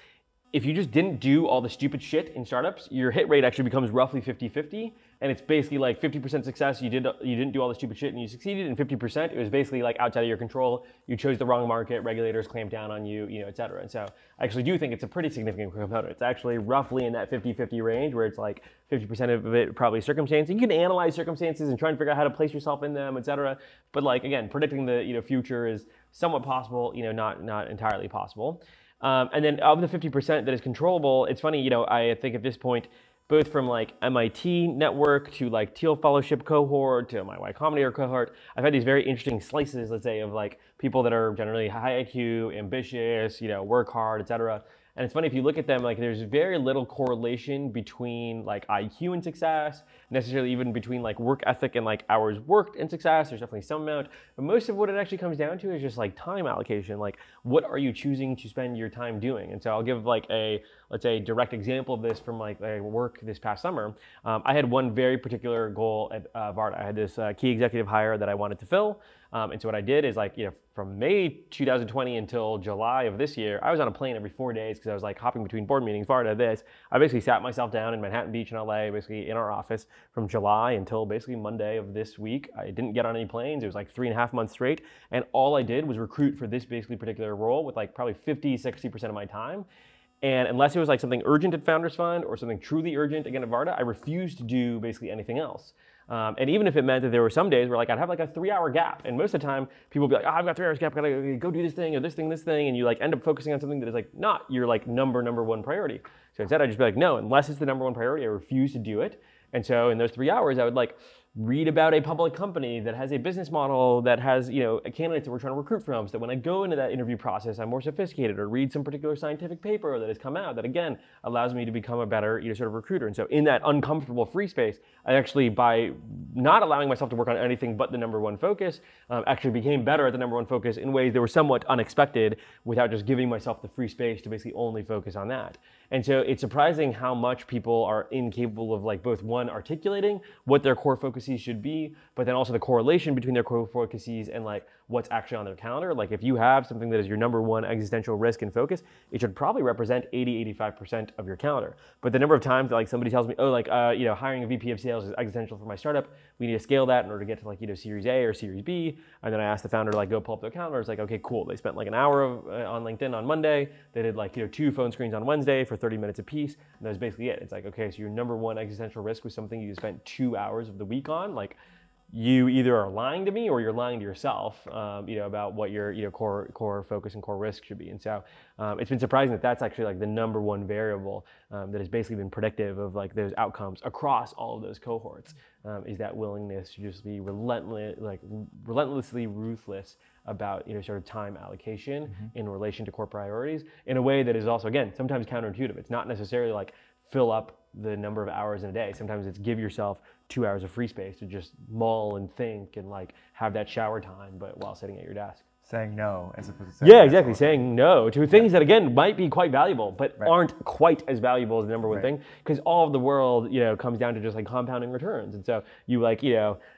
if you just didn't do all the stupid shit in startups, your hit rate actually becomes roughly 50-50. And it's basically like 50% success, you didn't do all the stupid shit and you succeeded, and 50% it was basically like outside of your control. You chose the wrong market, regulators clamped down on you, et cetera. And so I actually do think it's a pretty significant component. It's actually roughly in that 50-50 range, where it's like 50% of it probably circumstance. You can analyze circumstances and try and figure out how to place yourself in them, et cetera. But like, again, predicting the future is somewhat possible, not entirely possible. And then of the 50% that is controllable, it's funny, I think at this point, both from like MIT network to like Thiel Fellowship cohort to my Y Combinator cohort, I've had these very interesting slices, let's say, of like people that are generally high IQ, ambitious, work hard, et cetera. And it's funny, if you look at them, like there's very little correlation between like IQ and success, necessarily even between like work ethic and like hours worked and success. There's definitely some amount, but most of what it actually comes down to is just like time allocation. Like, what are you choosing to spend your time doing? And so I'll give like let's say, direct example of this from like work this past summer. I had one very particular goal at Varda. I had this key executive hire that I wanted to fill. And so what I did is like, from May 2020 until July of this year, I was on a plane every 4 days because I was like hopping between board meetings, Varda, this. I basically sat myself down in Manhattan Beach in LA, basically in our office from July until basically Monday of this week. I didn't get on any planes. It was like 3.5 months straight. And all I did was recruit for this basically particular role with like probably 50-60% of my time. And unless it was like something urgent at Founders Fund or something truly urgent again at Varda, I refused to do basically anything else. And even if it meant that there were some days where like I'd have like a 3-hour gap, and most of the time people would be like, oh, I've got 3 hours gap, I gotta go do this thing or this thing, and you like end up focusing on something that is like not your like number one priority. So instead I'd just be like, no, unless it's the number one priority, I refuse to do it. And so in those 3 hours, I would like read about a public company that has a business model that has, candidates that we're trying to recruit from, so that when I go into that interview process, I'm more sophisticated, or read some particular scientific paper that has come out that, again, allows me to become a better, sort of recruiter. And so in that uncomfortable free space, I actually, by not allowing myself to work on anything but the number one focus, actually became better at the number one focus in ways that were somewhat unexpected, without just giving myself the free space to basically only focus on that. And so it's surprising how much people are incapable of like both, one, articulating what their core focuses should be, but then also the correlation between their core focuses and like what's actually on their calendar. Like if you have something that is your number one existential risk and focus, it should probably represent 80-85% of your calendar. But the number of times that like somebody tells me, oh, like hiring a VP of sales is existential for my startup, we need to scale that in order to get to like Series A or Series B, and then I asked the founder to like go pull up their calendar. It's like, okay, cool. They spent like an hour on LinkedIn on Monday. They did like 2 phone screens on Wednesday for 30 minutes apiece, and that was basically it. It's like, okay, so your number one existential risk was something you spent 2 hours of the week on. Like, you either are lying to me or you're lying to yourself, about what your core focus and core risk should be. And so it's been surprising that that's actually like the number one variable that has basically been predictive of like those outcomes across all of those cohorts, is that willingness to just be relentlessly ruthless about sort of time allocation in relation to core priorities, in a way that is also, again, sometimes counterintuitive. It's not necessarily like fill up the number of hours in a day. Sometimes it's give yourself 2 hours of free space to just mull and think and like have that shower time, but while sitting at your desk. Saying no as opposed to saying yeah, exactly. Saying no to things that, again, might be quite valuable, but aren't quite as valuable as the number one thing, because all of the world, comes down to just like compounding returns. And so you like,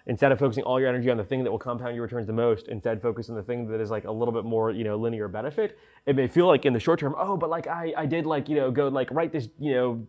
instead of focusing all your energy on the thing that will compound your returns the most, instead focus on the thing that is like a little bit more, linear benefit. It may feel like in the short term, oh, but like I did like, go like write this,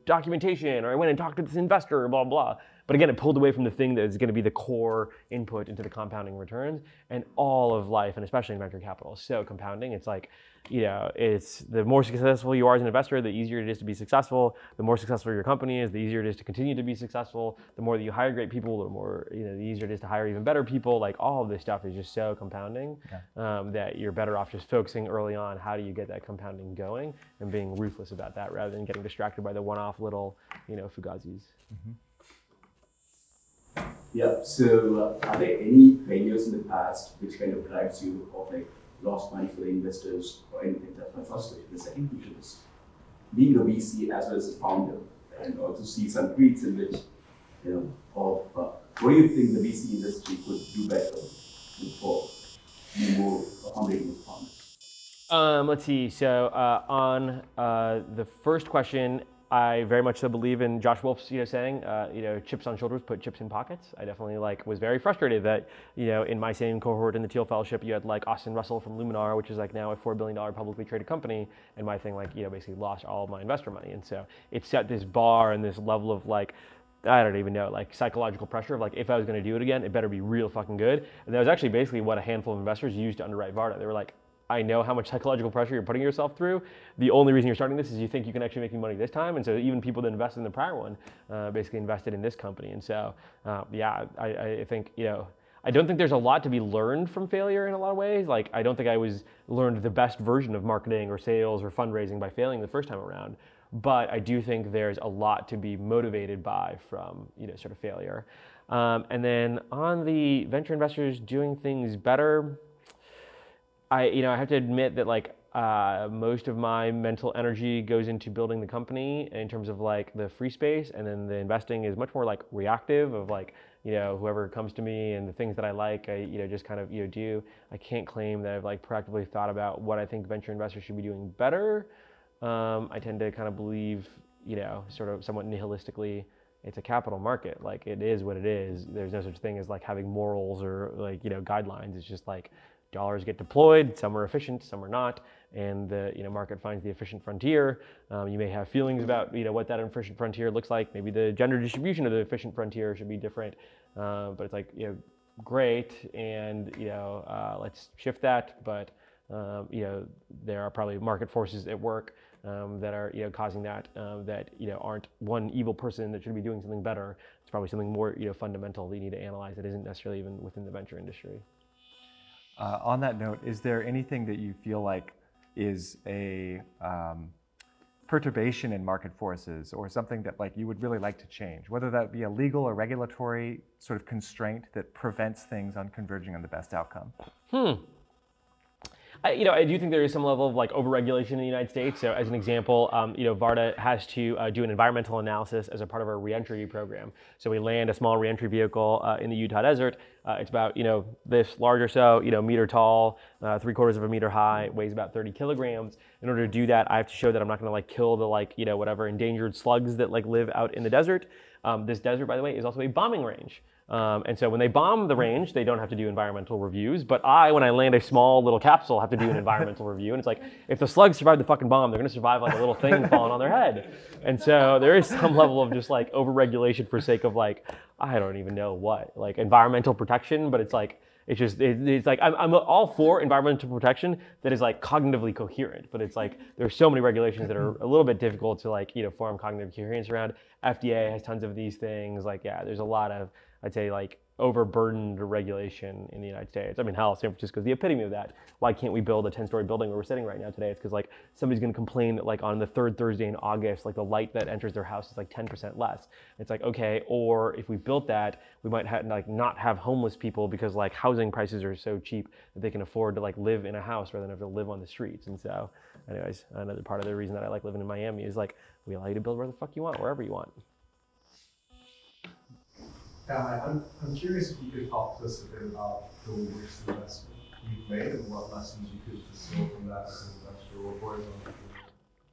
documentation, or I went and talked to this investor, blah, blah. But again, it pulled away from the thing that is going to be the core input into the compounding returns. And all of life, and especially in venture capital, is so compounding. It's like, it's the more successful you are as an investor, the easier it is to be successful. The more successful your company is, the easier it is to continue to be successful. The more that you hire great people, the more, the easier it is to hire even better people. Like all of this stuff is just so compounding that you're better off just focusing early on how do you get that compounding going and being ruthless about that rather than getting distracted by the one-off little, fugazis. Yeah, so are there any failures in the past which kind of drives you or like lost money for the investors or anything? That's my first question. The second question is, being a VC as well as a founder, and also see some tweets in which, what do you think the VC industry could do better for being more accommodating with founders? Let's see. So on the first question, I very much so believe in Josh Wolf's saying, chips on shoulders, put chips in pockets. I definitely was very frustrated that in my same cohort in the Teal Fellowship, you had Austin Russell from Luminar, which is now a $4 billion publicly traded company, and my thing basically lost all of my investor money. And so it set this bar and this level of I don't even know, psychological pressure of if I was going to do it again, it better be real fucking good. And that was actually basically what a handful of investors used to underwrite Varda. They were like, I know how much psychological pressure you're putting yourself through. The only reason you're starting this is you think you can actually make me money this time. And so even people that invested in the prior one basically invested in this company. And so, I think, I don't think there's a lot to be learned from failure in a lot of ways. I don't think I learned the best version of marketing or sales or fundraising by failing the first time around. But I do think there's a lot to be motivated by from, sort of failure. And then on the venture investors doing things better, I have to admit that most of my mental energy goes into building the company in terms of the free space, and then the investing is much more reactive of whoever comes to me and the things that I like, I just kind of do. I can't claim that I've proactively thought about what I think venture investors should be doing better. I tend to kind of believe sort of somewhat nihilistically, it's a capital market. It is what it is. There's no such thing as having morals or guidelines. It's just dollars get deployed, some are efficient, some are not, and the market finds the efficient frontier. You may have feelings about what that efficient frontier looks like. Maybe the gender distribution of the efficient frontier should be different, but it's great, and let's shift that. But there are probably market forces at work that are causing that that aren't one evil person that should be doing something better. It's probably something more fundamental that you need to analyze that isn't necessarily even within the venture industry. On that note, is there anything that you feel is a perturbation in market forces, or something that you would really like to change, whether that be a legal or regulatory sort of constraint that prevents things on converging on the best outcome? I do think there is some level of overregulation in the United States. So as an example, Varda has to do an environmental analysis as a part of our reentry program. So we land a small reentry vehicle in the Utah desert. It's about this large or so, meter tall, 3/4 of a meter high, weighs about 30 kilograms. In order to do that, I have to show that I'm not going to kill the whatever endangered slugs that live out in the desert. This desert, by the way, is also a bombing range. And so when they bomb the range, they don't have to do environmental reviews. But when I land a small little capsule, have to do an environmental review. And it's if the slugs survive the fucking bomb, they're going to survive a little thing falling on their head. And so there is some level of just overregulation for sake of I don't even know what, environmental protection. But it's I'm all for environmental protection that is cognitively coherent. But it's there's so many regulations that are a little bit difficult to form cognitive coherence around. FDA has tons of these things. There's a lot of, I'd say, overburdened regulation in the United States. I mean, hell, San Francisco is the epitome of that. Why can't we build a 10-story building where we're sitting right now today? It's because somebody's going to complain that on the third Thursday in August, the light that enters their house is 10% less. It's okay, or if we built that, we might have not have homeless people because housing prices are so cheap that they can afford to live in a house rather than have to live on the streets. And so, anyways, another part of the reason that I like living in Miami is we allow you to build where the fuck you want, wherever you want. I'm curious if you could talk to us a bit about the worst investment you've made and what lessons you could distill from that as an investor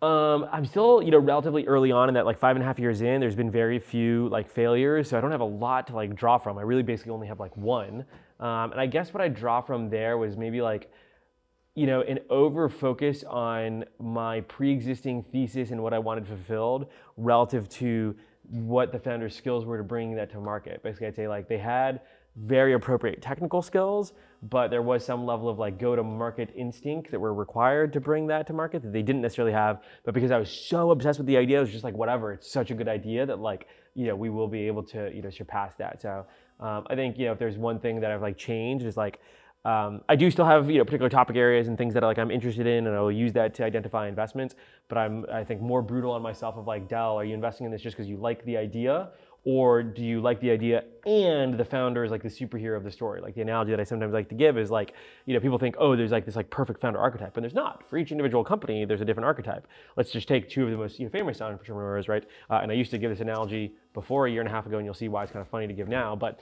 or I'm still, relatively early on in that 5.5 years in. There's been very few failures, so I don't have a lot to draw from. I really basically only have one. And I guess what I draw from there was maybe an over focus on my pre-existing thesis and what I wanted fulfilled relative to what the founder's skills were to bring that to market. Basically, I'd say like they had very appropriate technical skills, but there was some level of like go-to-market instinct that were required to bring that to market that they didn't necessarily have. But because I was so obsessed with the idea, I was just like, whatever, it's such a good idea that like, we will be able to, surpass that. So I think, if there's one thing that I've like changed is like, I do still have particular topic areas and things that I'm interested in, and I will use that to identify investments. But I think more brutal on myself of like, Del, are you investing in this just because you like the idea, or do you like the idea and the founder is like the superhero of the story? Like the analogy that I sometimes like to give is like, people think, oh, there's like this like perfect founder archetype, and there's not. For each individual company, there's a different archetype. Let's just take two of the most famous entrepreneurs, right? And I used to give this analogy before a year and a half ago, and you'll see why it's kind of funny to give now. But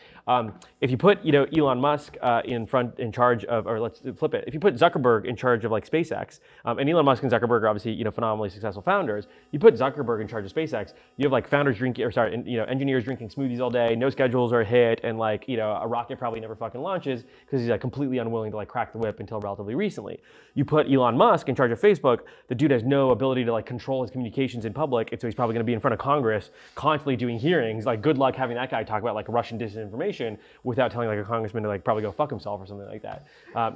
if you put Elon Musk in charge of, or let's flip it, if you put Zuckerberg in charge of like SpaceX, and Elon Musk and Zuckerberg are obviously phenomenally successful founders. You put Zuckerberg in charge of SpaceX, you have like founders drinking, or sorry, engineers drinking smoothies all day, no schedules are hit, and like a rocket probably never fucking launches because he's like completely unwilling to like crack the whip until relatively recently. You put Elon Musk in charge of Facebook, the dude has no ability to like control his communications in public, and so he's probably going to be in front of Congress constantly doing hearings. Like good luck having that guy talk about like Russian disinformation without telling like a congressman to like probably go fuck himself or something like that.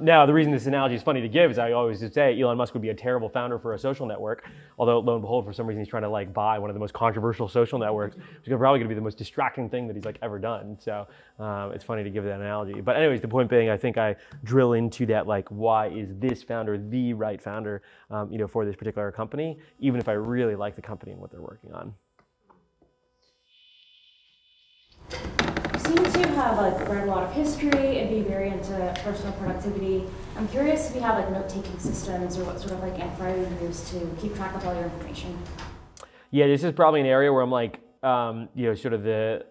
Now the reason this analogy is funny to give is I always would say Elon Musk would be a terrible founder for a social network, although lo and behold for some reason he's trying to like buy one of the most controversial social networks, which is probably going to be the most distracting thing that he's like ever done. So it's funny to give that analogy. But anyways, the point being, I think I drill into that like, why is this founder the right founder for this particular company, even if I really like the company and what they're working on. You seem to have like read a lot of history and be very into personal productivity. I'm curious if you have like note-taking systems or what sort of like infra you use to keep track of all your information. Yeah, this is probably an area where I'm like, sort of the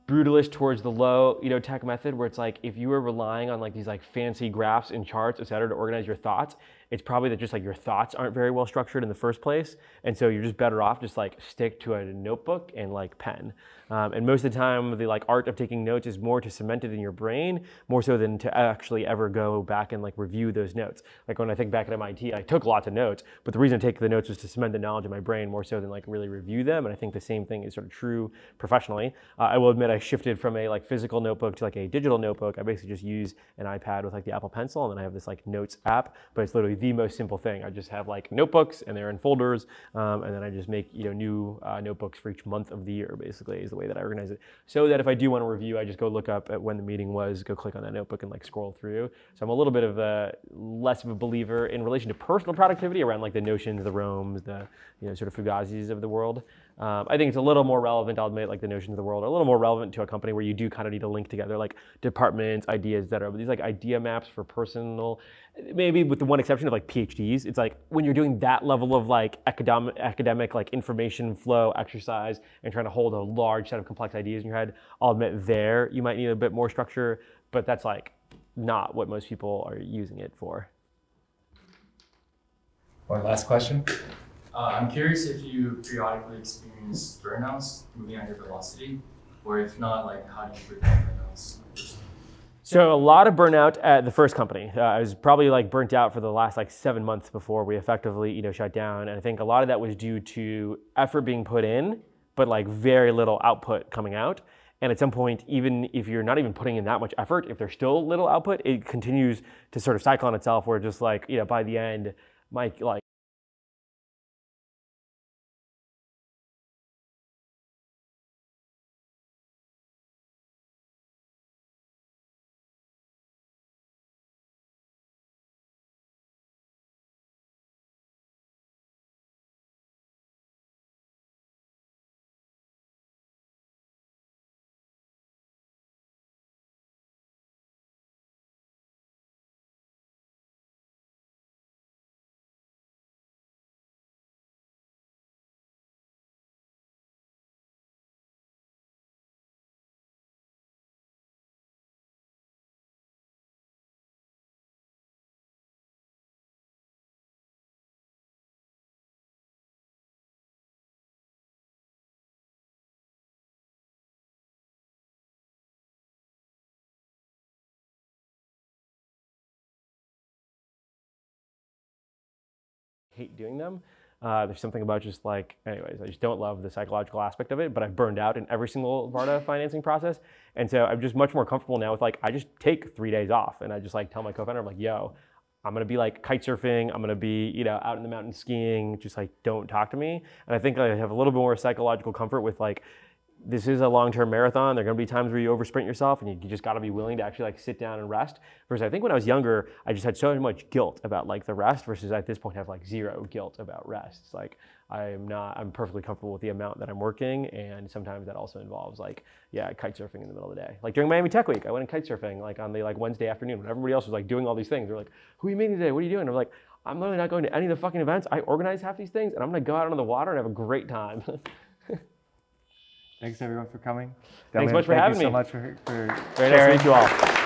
brutalist towards the low, tech method, where it's like if you were relying on like these like fancy graphs and charts, et cetera, to organize your thoughts, it's probably that just like your thoughts aren't very well structured in the first place, and so you're just better off just like stick to a notebook and like pen. And most of the time, the like art of taking notes is more to cement it in your brain, more so than to actually ever go back and like review those notes. Like when I think back at MIT, I took lots of notes, but the reason I take the notes was to cement the knowledge in my brain more so than like really review them. And I think the same thing is sort of true professionally. I will admit I shifted from a like physical notebook to like a digital notebook. I basically just use an iPad with like the Apple Pencil, and then I have this like notes app, but it's literally the most simple thing. I just have like notebooks and they're in folders, and then I just make new notebooks for each month of the year, basically, is the way that I organize it. So that if I do want to review, I just go look up at when the meeting was, go click on that notebook and like scroll through. So I'm a little bit of a less of a believer in relation to personal productivity around like the Notions, the Roams, the sort of Fugazis of the world. I think it's a little more relevant, I'll admit, like the Notions of the world are a little more relevant to a company where you do kind of need to link together like departments, ideas, et cetera. But these like idea maps for personal, maybe with the one exception of like PhDs, it's like when you're doing that level of like academic like information flow exercise and trying to hold a large set of complex ideas in your head, I'll admit there you might need a bit more structure, but that's like not what most people are using it for. One last question. I'm curious if you periodically experience burnouts moving at your velocity, or if not, like how do you prevent burnouts? So a lot of burnout at the first company. I was probably like burnt out for the last like 7 months before we effectively shut down, and I think a lot of that was due to effort being put in, but like very little output coming out. And at some point, even if you're not even putting in that much effort, if there's still little output, it continues to sort of cycle on itself. Where just like by the end, like hate doing them. There's something about just like, anyways, I just don't love the psychological aspect of it, but I've burned out in every single Varda financing process. And so I'm just much more comfortable now with like, I just take 3 days off and I just like tell my co-founder, I'm like, yo, I'm gonna be like kite surfing, I'm gonna be, you know, out in the mountains skiing, just like don't talk to me. And I think I have a little bit more psychological comfort with like, this is a long-term marathon. There are gonna be times where you oversprint yourself and you just gotta be willing to actually like sit down and rest. Versus I think when I was younger, I just had so much guilt about like the rest versus at this point I have like zero guilt about rest. It's like, I'm perfectly comfortable with the amount that I'm working, and sometimes that also involves like, yeah, kite surfing in the middle of the day. Like during Miami Tech Week, I went and kite surfing like on the like Wednesday afternoon when everybody else was like doing all these things. They're like, who are you meeting today? What are you doing? I'm like, I'm literally not going to any of the fucking events. I organize half these things and I'm gonna go out onto the water and have a great time. Thanks everyone for coming. Thanks so much for having me. Thank you so much for Very nice to meet you all.